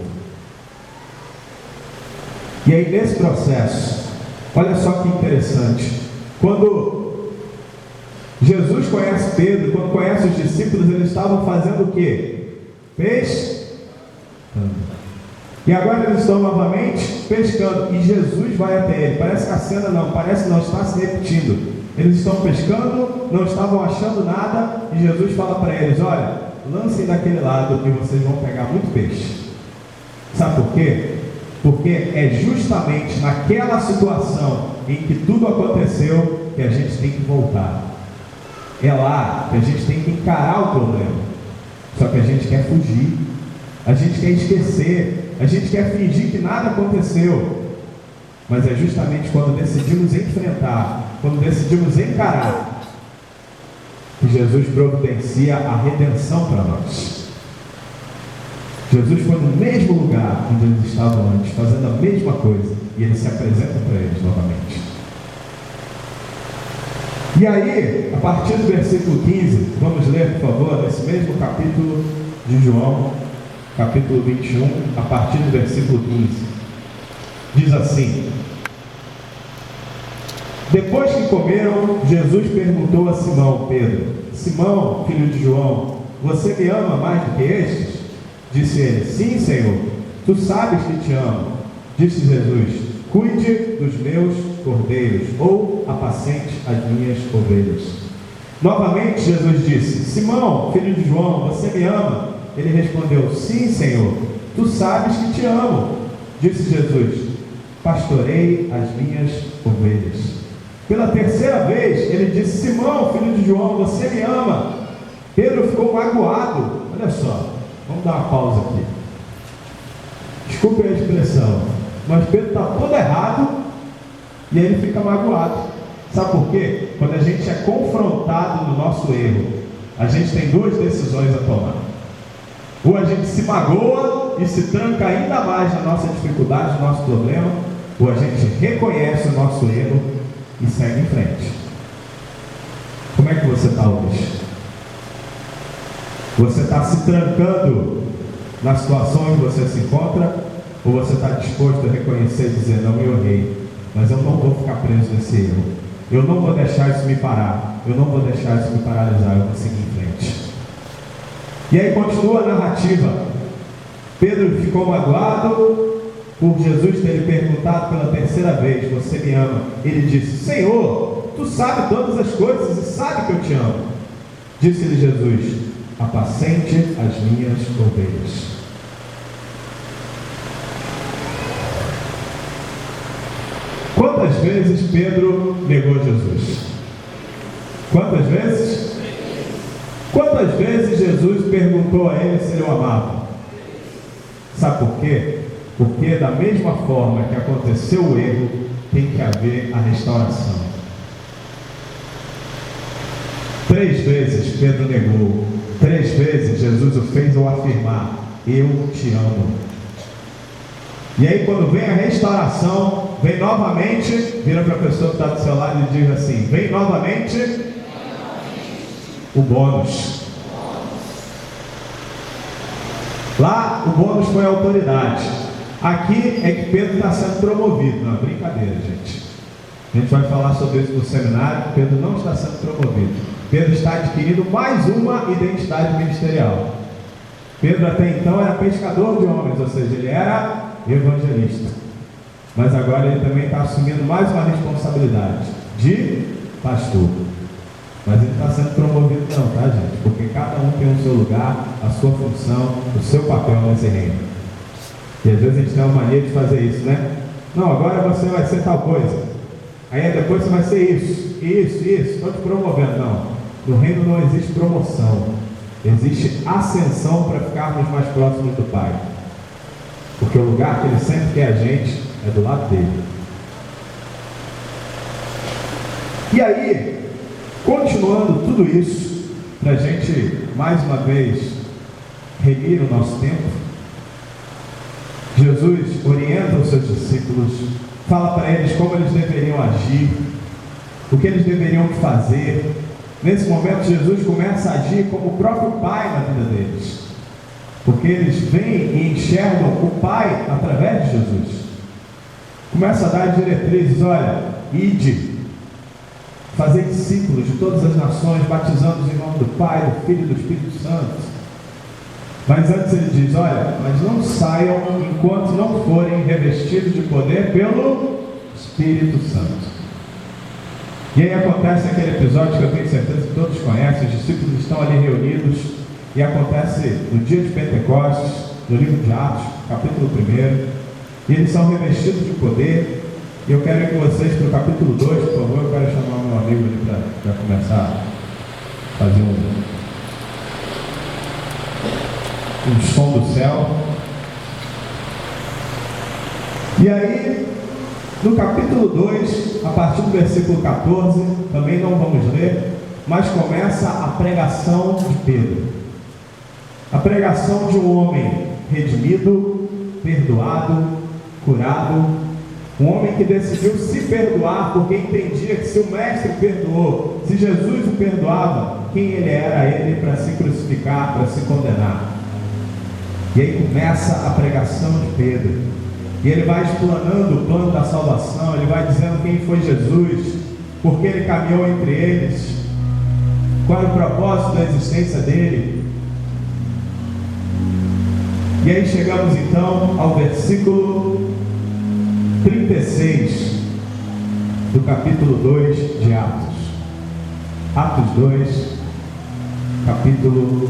E aí nesse processo, olha só que interessante, quando Jesus conhece Pedro, quando conhece os discípulos, eles estavam fazendo o quê? Pescando. E agora eles estão novamente pescando, e Jesus vai até ele. Parece que a cena não está se repetindo. Eles estão pescando, não estavam achando nada, e Jesus fala para eles: olha, lancem daquele lado e vocês vão pegar muito peixe. Sabe por quê? Porque é justamente naquela situação em que tudo aconteceu que a gente tem que voltar. É lá que a gente tem que encarar o problema. Só que a gente quer fugir, a gente quer esquecer, a gente quer fingir que nada aconteceu. Mas é justamente quando decidimos enfrentar, quando decidimos encarar, que Jesus providencia a redenção para nós. Jesus foi no mesmo lugar onde eles estavam antes, fazendo a mesma coisa, e ele se apresenta para eles novamente. E aí, a partir do versículo 15, vamos ler, por favor, nesse mesmo capítulo de João, capítulo 21, a partir do versículo 15. Diz assim: depois que comeram, Jesus perguntou a Simão Pedro: Simão, filho de João, você me ama mais do que estes? Disse ele: sim, Senhor, tu sabes que te amo. Disse Jesus: cuide dos meus cordeiros, ou apacente as minhas ovelhas. Novamente Jesus disse: Simão, filho de João, você me ama? Ele respondeu: sim, Senhor, tu sabes que te amo. Disse Jesus: pastorei as minhas ovelhas. Pela terceira vez ele disse: Simão, filho de João, você me ama? Pedro ficou magoado. Olha só, vamos dar uma pausa aqui. Desculpe a expressão, mas Pedro está todo errado e ele fica magoado. Sabe por quê? Quando a gente é confrontado no nosso erro, a gente tem duas decisões a tomar. Ou a gente se magoa e se tranca ainda mais na nossa dificuldade, no nosso problema, ou a gente reconhece o nosso erro e segue em frente. Como é que você está hoje? Você está se trancando na situação onde você se encontra, ou você está disposto a reconhecer e dizer: não, eu errei, mas eu não vou ficar preso nesse erro, eu não vou deixar isso me parar, eu não vou deixar isso me paralisar, eu vou seguir em frente. E aí continua a narrativa. Pedro ficou magoado por Jesus ter lhe perguntado pela terceira vez: você me ama? Ele disse: Senhor, tu sabes todas as coisas e sabe que eu te amo. Disse-lhe Jesus: apacente as minhas ovelhas. Quantas vezes Pedro negou Jesus? Quantas vezes? Quantas vezes Jesus perguntou a ele se ele o amava? Sabe por quê? Porque da mesma forma que aconteceu o erro, tem que haver a restauração. 3 vezes Pedro negou. 3 vezes Jesus o fez ao afirmar: eu te amo. E aí quando vem a restauração, vem novamente, vira para a pessoa que está do seu lado e diz assim: vem novamente o bônus. Lá o bônus foi a autoridade. Aqui é que Pedro está sendo promovido. Não, brincadeira, gente. A gente vai falar sobre isso no seminário. Pedro não está sendo promovido. Pedro está adquirindo mais uma identidade ministerial. Pedro até então era pescador de homens, ou seja, ele era evangelista. Mas agora ele também está assumindo mais uma responsabilidade de pastor. Mas ele está sendo promovido não, tá, gente? Porque cada um tem o seu lugar, a sua função, o seu papel nesse reino. E às vezes a gente tem uma mania de fazer isso, né? Não, agora você vai ser tal coisa. Aí depois você vai ser isso, estou te promovendo. Não, no reino não existe promoção. Existe ascensão para ficarmos mais próximos do Pai. Porque o lugar que Ele sempre quer a gente é do lado dele. E aí, continuando tudo isso, para a gente mais uma vez remir o nosso tempo, Jesus orienta os seus discípulos, fala para eles como eles deveriam agir, o que eles deveriam fazer. Nesse momento, Jesus começa a agir como o próprio Pai na vida deles, porque eles veem e enxergam o Pai através de Jesus. Começa a dar diretrizes: olha, ide, fazer discípulos de todas as nações, batizando-os em nome do Pai, do Filho e do Espírito Santo. Mas antes ele diz: olha, mas não saiam enquanto não forem revestidos de poder pelo Espírito Santo. E aí acontece aquele episódio que eu tenho certeza que todos conhecem. Os discípulos estão ali reunidos e acontece no dia de Pentecostes, no livro de Atos, capítulo 1, e eles são revestidos de poder. E eu quero ir com vocês para o capítulo 2, por favor. Eu quero chamar o meu amigo ali para começar a fazer um som do céu. E aí, no capítulo 2, a partir do versículo 14, também não vamos ler, mas começa a pregação de Pedro. A pregação de um homem redimido, perdoado, curado, um homem que decidiu se perdoar, porque entendia que se o Mestre perdoou, se Jesus o perdoava, quem ele era ele para se crucificar, para se condenar? E aí começa a pregação de Pedro, e ele vai explanando o plano da salvação, ele vai dizendo quem foi Jesus, porque ele caminhou entre eles, qual é o propósito da existência dele. E aí chegamos então ao versículo 36 do capítulo 2 de Atos. Atos 2, capítulo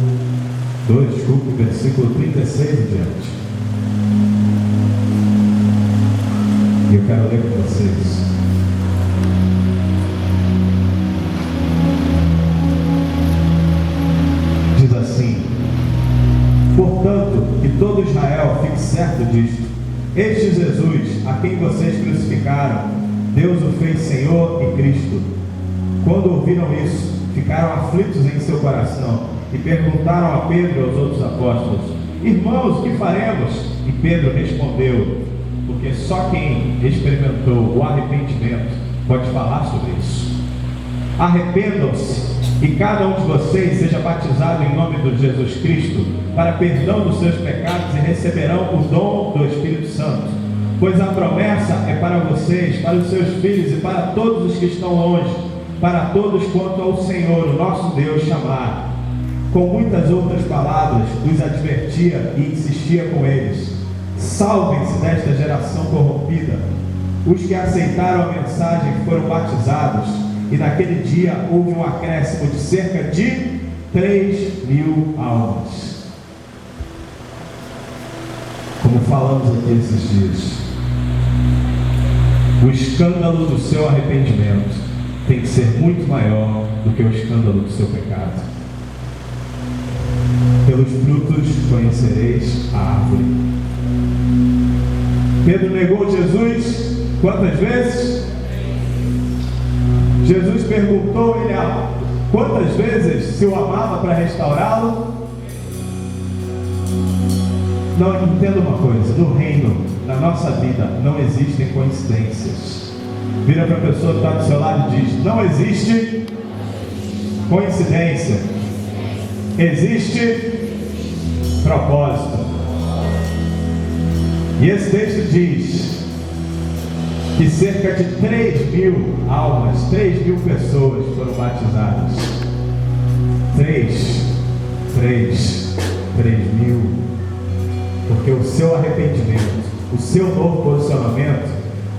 2, desculpe, versículo 36 e diante. E eu quero ler com vocês. Diz assim: portanto, que todo Israel fique certo disto: este Jesus, a quem vocês crucificaram, Deus o fez Senhor e Cristo. Quando ouviram isso, ficaram aflitos em seu coração e perguntaram a Pedro e aos outros apóstolos: irmãos, o que faremos? E Pedro respondeu: porque só quem experimentou o arrependimento pode falar sobre isso. Arrependam-se e cada um de vocês seja batizado em nome de Jesus Cristo para perdão dos seus pecados e receberão o dom do Espírito Santo, pois a promessa é para vocês, para os seus filhos e para todos os que estão longe, para todos quanto ao Senhor, o nosso Deus, chamar. Com muitas outras palavras os advertia e insistia com eles: salvem-se desta geração corrompida. Os que aceitaram a mensagem foram batizados, e naquele dia houve um acréscimo de cerca de 3.000 almas. Como falamos aqui esses dias, o escândalo do seu arrependimento tem que ser muito maior do que o escândalo do seu pecado. Pelos frutos conhecereis a árvore. Pedro negou Jesus quantas vezes? Jesus perguntou ele quantas vezes se o amava para restaurá-lo. Não, entenda uma coisa: no reino, na nossa vida, não existem coincidências. Vira para a pessoa que está do seu lado e diz: não existe coincidência, existe propósito. E esse texto diz que cerca de 3.000 almas, 3.000 pessoas foram batizadas. 3.000. Porque o seu arrependimento, o seu novo posicionamento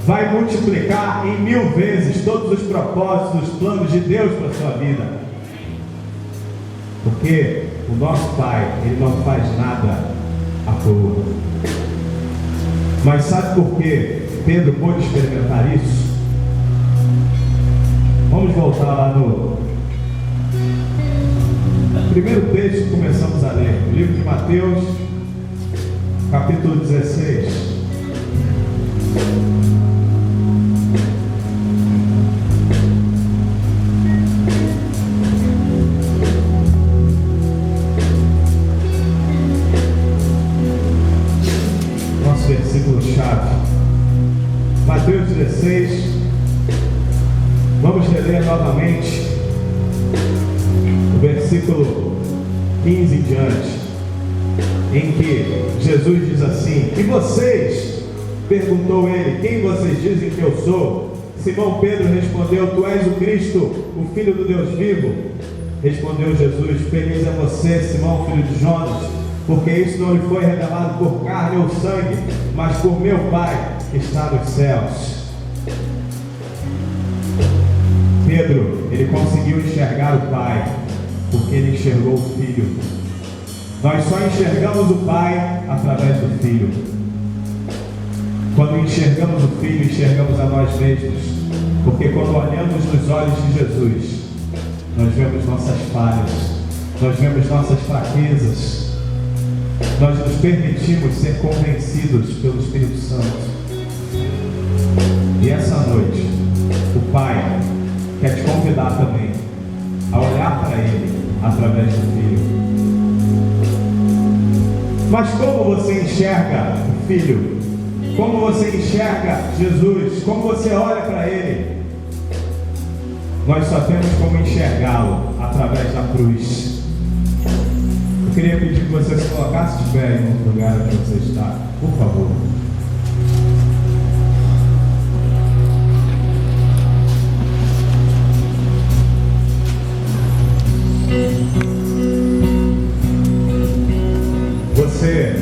vai multiplicar em 1000 vezes todos os propósitos, os planos de Deus para a sua vida. Porque o nosso Pai, Ele não faz nada à toa. Mas sabe por que Pedro pôde experimentar isso? Vamos voltar lá no primeiro texto que começamos a ler, o livro de Mateus, capítulo 16. Nosso versículo-chave. Mateus 16. Vamos reler versículo 15 em diante, em que Jesus diz assim: e vocês? Perguntou ele: quem vocês dizem que eu sou? Simão Pedro respondeu: tu és o Cristo, o Filho do Deus vivo. Respondeu Jesus: feliz é você, Simão, filho de Jonas, porque isso não lhe foi revelado por carne ou sangue, mas por meu Pai que está nos céus. Pedro, ele conseguiu enxergar o Pai, porque ele enxergou o Filho. Nós só enxergamos o Pai através do Filho. Quando enxergamos o Filho, enxergamos a nós mesmos, porque quando olhamos nos olhos de Jesus, nós vemos nossas falhas, nós vemos nossas fraquezas, nós nos permitimos ser convencidos pelo Espírito Santo. E essa noite, o Pai quer te convidar também a olhar para Ele através do Filho. Mas como você enxerga o Filho? Como você enxerga Jesus? Como você olha para Ele? Nós só temos como enxergá-lo através da cruz. Eu queria pedir que você se colocasse de pé no lugar onde você está, por favor. Você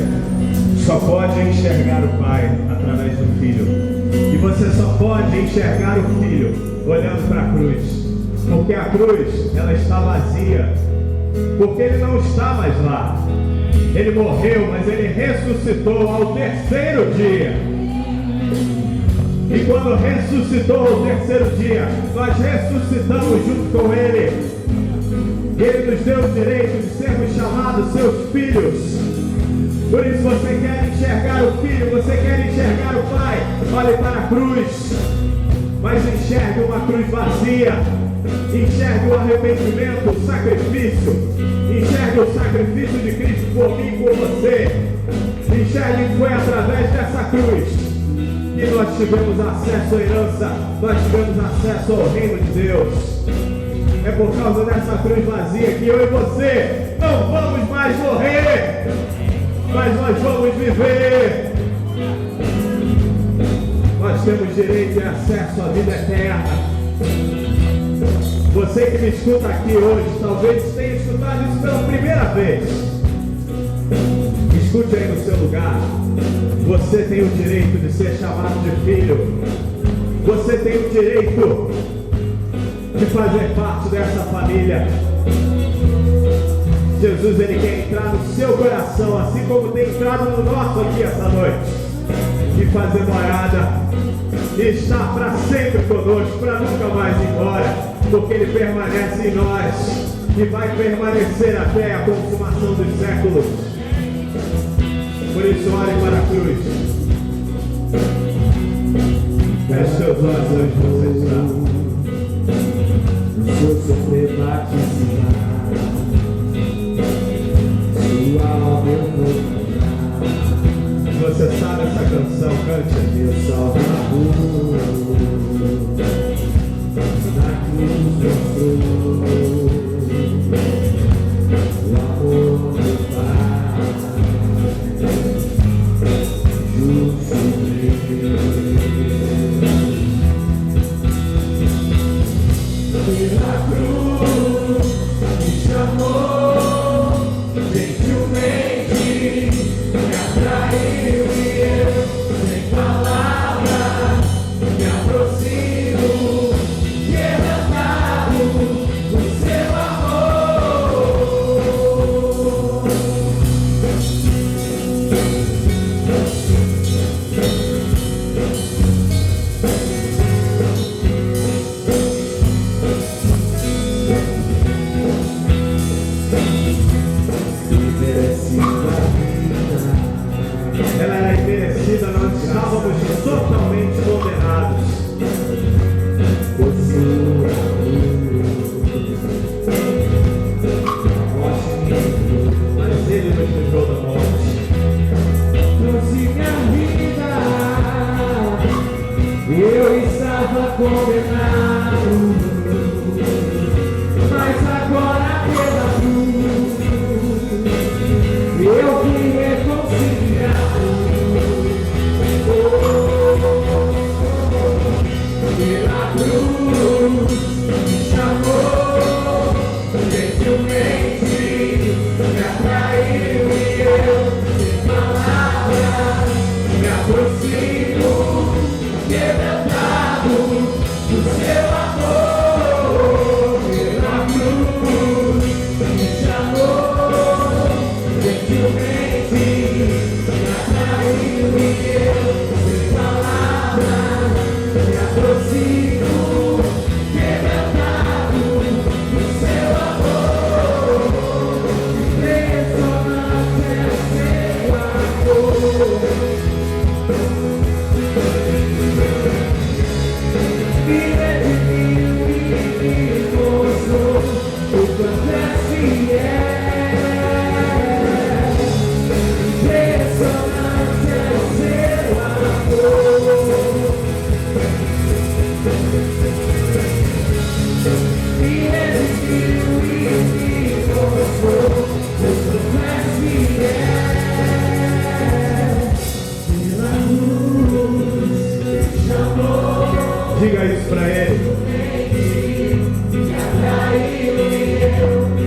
só pode enxergar o Pai através do Filho. E você só pode enxergar o Filho olhando para a cruz. Porque a cruz, ela está vazia. Porque Ele não está mais lá. Ele morreu, mas Ele ressuscitou ao terceiro dia. E quando ressuscitou ao terceiro dia, nós ressuscitamos junto com Ele. Ele nos deu o direito de sermos chamados seus filhos. Por isso você quer enxergar o Filho, você quer enxergar o Pai, olhe para a cruz, mas enxergue uma cruz vazia, enxergue o arrependimento, o sacrifício, enxergue o sacrifício de Cristo por mim e por você, enxergue que foi através dessa cruz que nós tivemos acesso à herança, nós tivemos acesso ao reino de Deus. É por causa dessa cruz vazia que eu e você não vamos mais morrer, mas nós vamos viver. Nós temos direito e acesso à vida eterna. Você que me escuta aqui hoje, talvez tenha escutado isso pela primeira vez. Escute aí no seu lugar. Você tem o direito de ser chamado de filho. Você tem o direito de fazer parte dessa família. Jesus, Ele quer entrar no seu coração, assim como tem entrado no nosso aqui essa noite, e fazer morada, e estar para sempre conosco, para nunca mais ir embora, porque Ele permanece em nós, e vai permanecer até a consumação dos séculos. Por isso, olhe para a cruz. Feche seus olhos onde você está. Vou sofrer batizar, sua alma eu vou cantar. Você sabe essa canção, cante. Meu Salvador, na cruz mostrou o amor do Pai, justo pela cruz me chamou, gentilmente me atraiu e eu, sem palavras, Diga isso pra ele.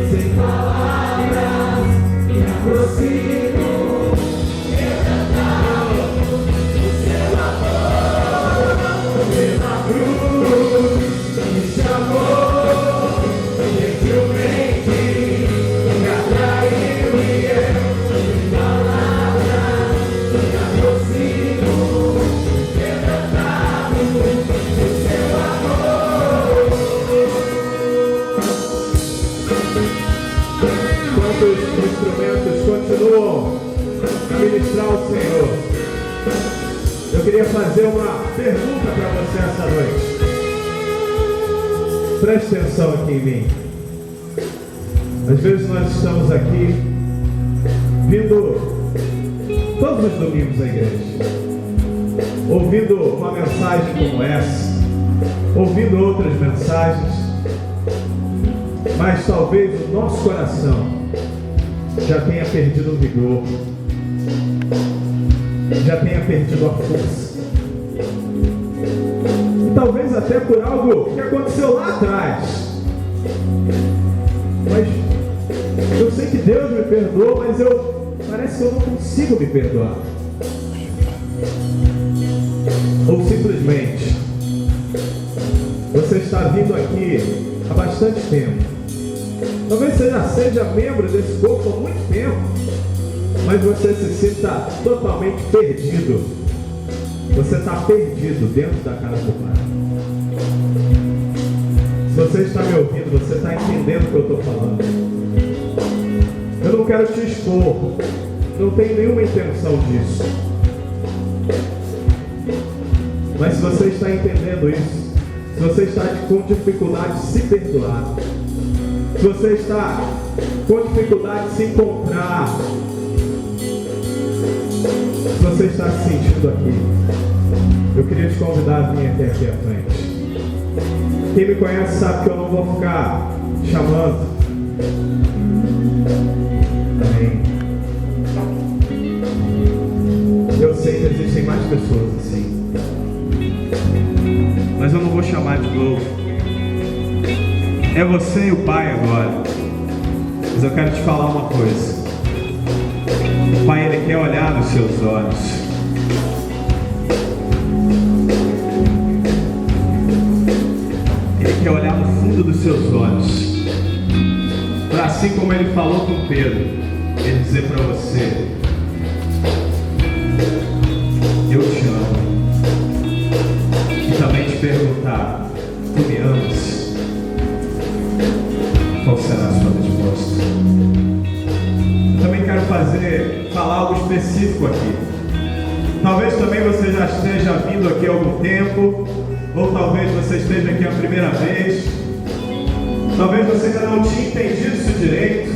Sem palavras, me aproximo. Eu cantava o seu amor. Pela cruz me chamou. Gentilmente me atraiu e eu, sem palavras, me aproximo. Eu cantava o seu amor. Enquanto os instrumentos continuam a ministrar ao Senhor, eu queria fazer uma pergunta para você essa noite. Preste atenção aqui em mim. Às vezes nós estamos aqui vindo todos os domingos à igreja, ouvindo uma mensagem como essa, ouvindo outras mensagens, mas talvez o nosso coração já tenha perdido o vigor, já tenha perdido a força. E talvez até por algo que aconteceu lá atrás. Mas eu sei que Deus me perdoou, mas parece que eu não consigo me perdoar. Ou simplesmente você está vindo aqui há bastante tempo. Talvez você já seja membro desse corpo há muito tempo, mas você se sinta totalmente perdido. Você está perdido dentro da casa do Pai. Se você está me ouvindo, você está entendendo o que eu estou falando. Eu não quero te expor, não tenho nenhuma intenção disso. Mas se você está entendendo isso, se você está com dificuldade de se perdoar, se você está com dificuldade de se encontrar, se você está se sentindo aqui, eu queria te convidar a vir até aqui à frente. Quem me conhece sabe que eu não vou ficar chamando. Amém. Eu sei que existem mais pessoas assim, mas eu não vou chamar de novo. É você e o Pai agora. Mas eu quero te falar uma coisa. O Pai, Ele quer olhar nos seus olhos. Ele quer olhar no fundo dos seus olhos, para assim como Ele falou com Pedro, Ele dizer para você: eu te amo. E também te perguntar: tu me amas? Qual será a sua resposta? Eu também quero falar algo específico aqui. Talvez também você já esteja vindo aqui há algum tempo, ou talvez você esteja aqui a primeira vez. Talvez você ainda não tinha entendido isso direito.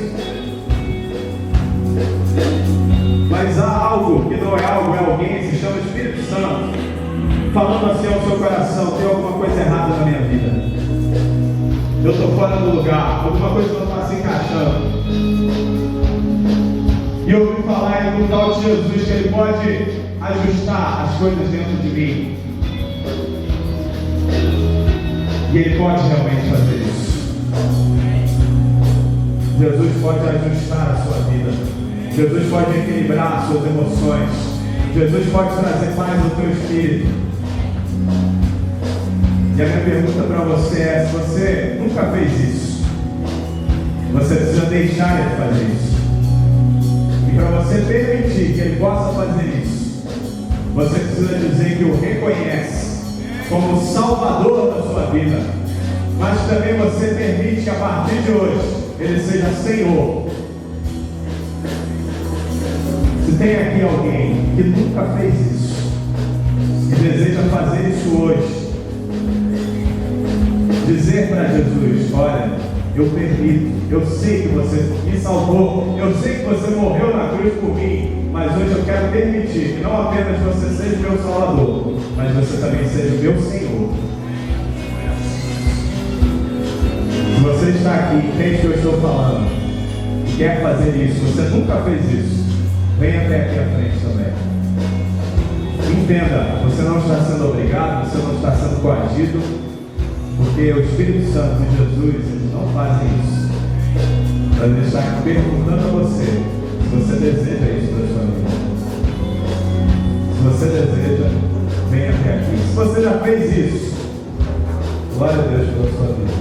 Mas há algo que não é algo, é alguém, se chama Espírito Santo, falando assim ao seu coração: tem alguma coisa errada na minha vida. Eu estou fora do lugar, alguma coisa não está se encaixando. E eu ouvi falar em um tal de Jesus que Ele pode ajustar as coisas dentro de mim. E Ele pode realmente fazer isso. Jesus pode ajustar a sua vida. Jesus pode equilibrar as suas emoções. Jesus pode trazer paz ao teu espírito. E a minha pergunta para você é: se você nunca fez isso, você precisa deixar Ele fazer isso. E para você permitir que Ele possa fazer isso, você precisa dizer que o reconhece como o Salvador da sua vida, mas também você permite que a partir de hoje Ele seja Senhor. Se tem aqui alguém que nunca fez isso e deseja fazer isso hoje, dizer para Jesus: olha, Eu permito. Eu sei que você me salvou. Eu sei que você morreu na cruz por mim. Mas hoje eu quero permitir que não apenas você seja meu Salvador, mas você também seja meu Senhor. Se você está aqui e entende o que eu estou falando e quer fazer isso, você nunca fez isso, venha até aqui à frente também. Entenda, você não está sendo obrigado, você não está sendo coagido, porque o Espírito Santo e Jesus, eles não fazem isso. Então ele está perguntando a você se você deseja isso da sua vida. Se você deseja, venha até aqui. Se você já fez isso, glória a Deus pela sua vida.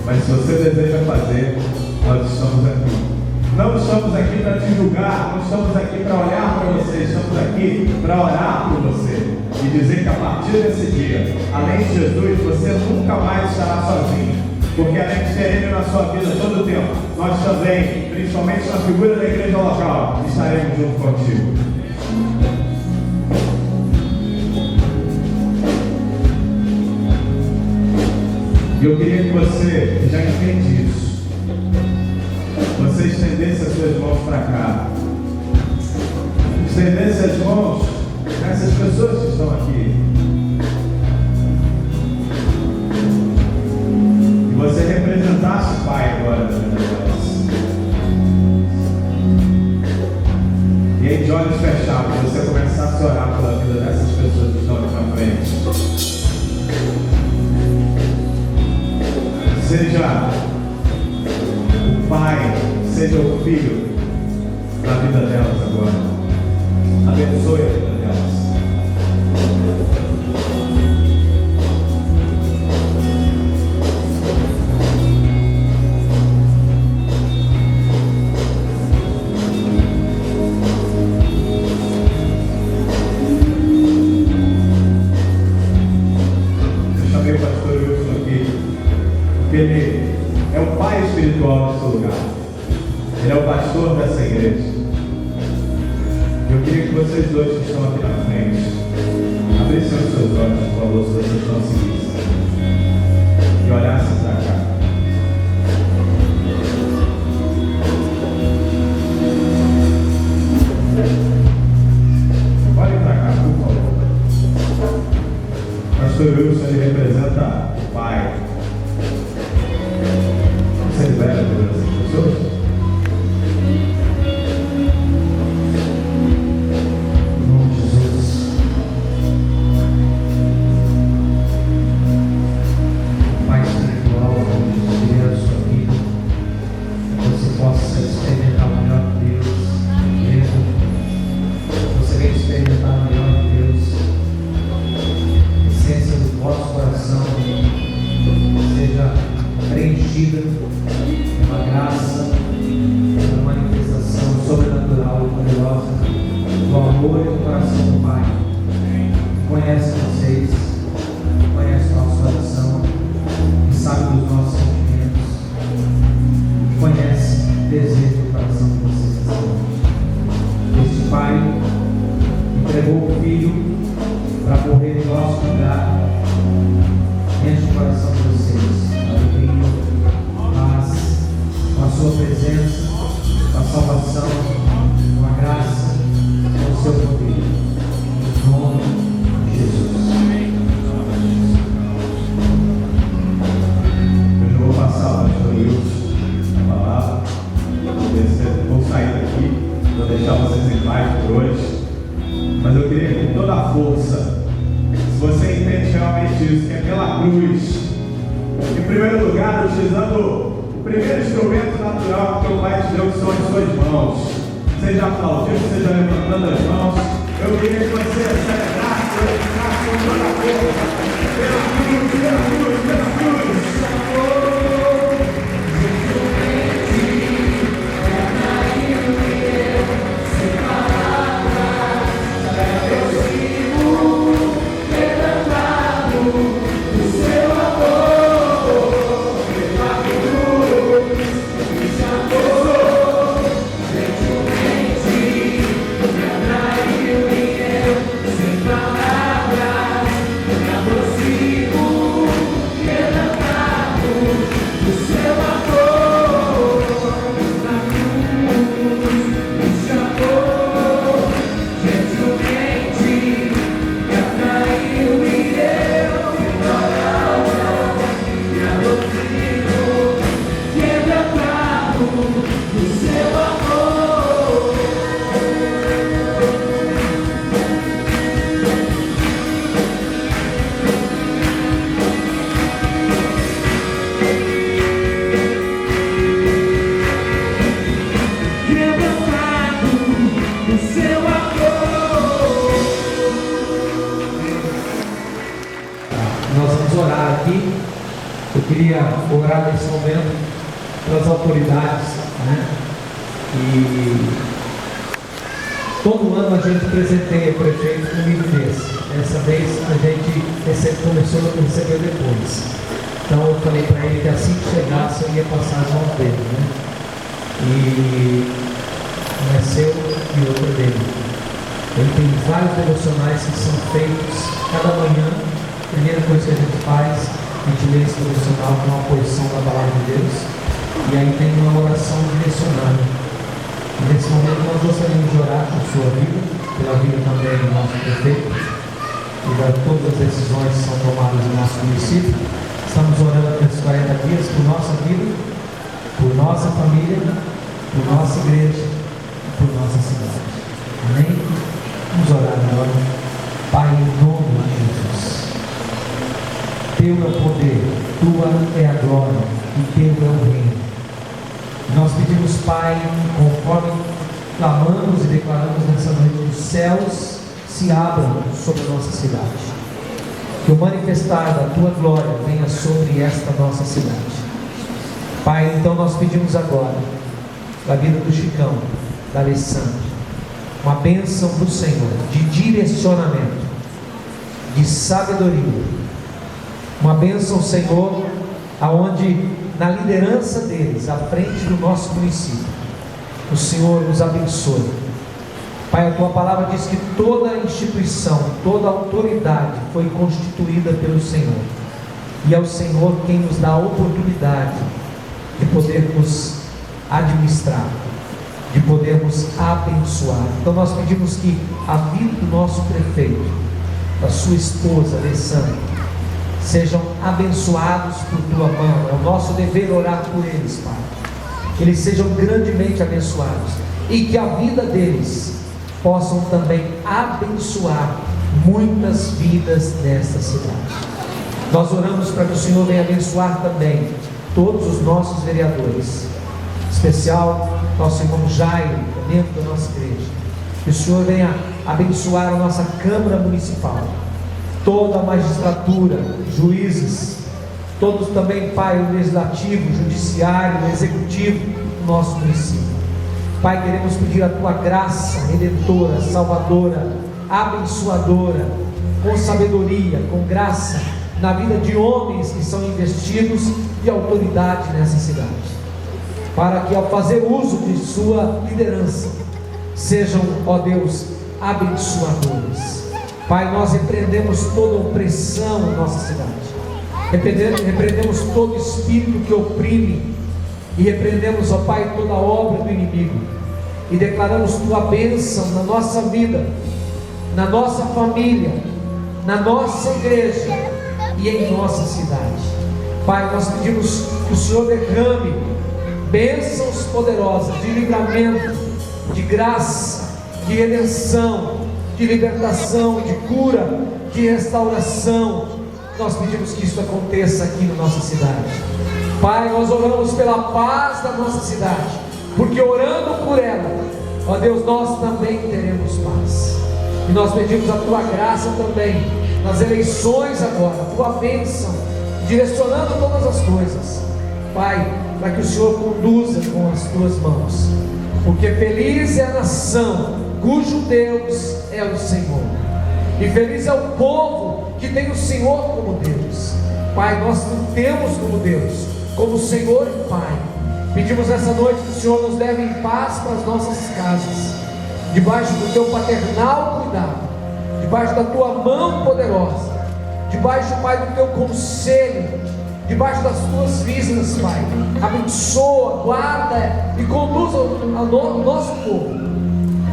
Mas se você deseja fazer, nós estamos aqui. Não estamos aqui para te julgar, não estamos aqui para olhar para você, estamos aqui para orar por você e dizer que a partir desse dia, além de Jesus, você nunca mais estará sozinho, porque além de ter Ele na sua vida todo o tempo, nós também, principalmente na figura da igreja local, estaremos junto contigo. E eu queria que você, que já entende isso, você estendesse as suas mãos para cá. Estendesse as mãos nessas pessoas que estão aqui. E você representasse o Pai agora na vida delas. E aí, de olhos fechados, você começasse a orar pela vida dessas pessoas que estão aqui na frente. Seja o Pai, seja o Filho na vida delas agora. Abençoe a vida delas. Eu chamei o pastor Wilson aqui, porque ele é o pai espiritual do seu lugar. Ele é o pastor dessa igreja. Eu queria que vocês dois que estão aqui na frente abrissem os seus olhos, por favor, se vocês estão seguindo, e olhassem para cá. Olhem para cá, por favor. Pastor Wilson, ele representa o Pai. Você libera a vida dessas pessoas? Sem palavras, me aproximo, quebrantar. queria orar nesse momento pelas autoridades, né? E todo ano a gente presenteia o prefeito com um livro desse. Dessa vez a gente começou a receber depois. Então eu falei para ele que assim que chegasse eu ia passar as mãos dele, né? E um é seu e outro é dele. Ele tem vários devocionais que são feitos cada manhã. A primeira coisa que a gente faz, a gente lê esse devocional com uma posição da palavra de Deus. E aí tem uma oração direcionada. E nesse momento nós gostaríamos de orar por sua vida, pela vida também do nosso prefeito e de todas as decisões que são tomadas no nosso município. Estamos orando nesses 40 dias por nossa vida, por nossa família, por nossa igreja e por nossa cidade. Amém? Vamos orar agora. Pai, em nome de Jesus. Teu é o poder, tua é a glória e teu é o reino. Nós pedimos, Pai, conforme clamamos e declaramos nessa noite, que os céus se abram sobre a nossa cidade. Que o manifestar da tua glória venha sobre esta nossa cidade. Pai, então nós pedimos agora, da vida do Chicão, da Alessandra, uma bênção do Senhor, de direcionamento, de sabedoria, uma bênção, Senhor, aonde na liderança deles, à frente do nosso município, o Senhor nos abençoe. Pai, a tua palavra diz que toda instituição, toda autoridade foi constituída pelo Senhor, e é o Senhor quem nos dá a oportunidade de podermos administrar, de podermos abençoar. Então nós pedimos que a vida do nosso prefeito, da sua esposa Alessandra, sejam abençoados por tua mão. É o nosso dever orar por eles, Pai, que eles sejam grandemente abençoados e que a vida deles possam também abençoar muitas vidas nesta cidade. Nós oramos para que o Senhor venha abençoar também todos os nossos vereadores, em especial nosso irmão Jairo, membro da nossa igreja. Que o Senhor venha abençoar a nossa Câmara Municipal, toda a magistratura, juízes, todos também, Pai, o legislativo, o judiciário, o executivo do nosso município. Pai, queremos pedir a tua graça redentora, salvadora, abençoadora, com sabedoria, com graça, na vida de homens que são investidos de autoridade nessa cidade, para que ao fazer uso de sua liderança, sejam, ó Deus, abençoadores. Pai, nós repreendemos toda opressão em nossa cidade, repreendemos todo espírito que oprime, e repreendemos, ó Pai, toda obra do inimigo, e declaramos tua bênção na nossa vida, na nossa família, na nossa igreja e em nossa cidade. Pai, nós pedimos que o Senhor derrame bênçãos poderosas de livramento, de graça, de redenção, de libertação, de cura, de restauração. Nós pedimos que isso aconteça aqui na nossa cidade. Pai, nós oramos pela paz da nossa cidade, porque orando por ela, ó Deus, nós também teremos paz. E nós pedimos a tua graça também nas eleições agora, a tua bênção, direcionando todas as coisas, Pai, para que o Senhor conduza com as tuas mãos, porque feliz é a nação cujo Deus é o Senhor, e feliz é o povo que tem o Senhor como Deus. Pai, nós não temos como Deus, como Senhor e Pai. Pedimos essa noite que o Senhor nos leve em paz para as nossas casas, debaixo do teu paternal cuidado, debaixo da tua mão poderosa, debaixo, Pai, do teu conselho, debaixo das tuas vistas, Pai. Abençoa, guarda e conduza o nosso povo,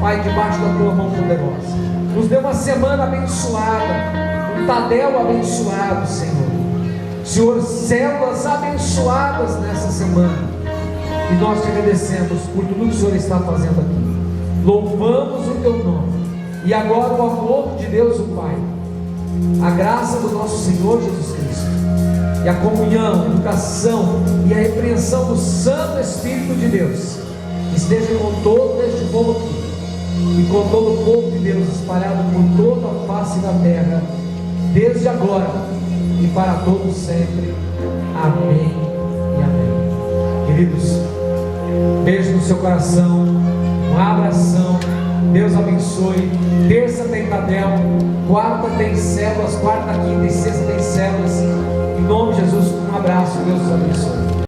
Pai, debaixo da tua mão poderosa. Nos dê uma semana abençoada, um Tadel abençoado, Senhor, células abençoadas nessa semana. E nós te agradecemos por tudo que o Senhor está fazendo aqui. Louvamos o teu nome. E agora o amor de Deus o Pai, a graça do nosso Senhor Jesus Cristo, e a comunhão, a educação e a repreensão do Santo Espírito de Deus esteja com todo este povo aqui, e com todo o povo de Deus espalhado por toda a face da terra, desde agora e para todos sempre. Amém e amém. Queridos, beijo no seu coração, um abração, Deus abençoe. Terça tem Tadel, quarta tem células, quarta, quinta e sexta tem células. Em nome de Jesus, um abraço, Deus os abençoe.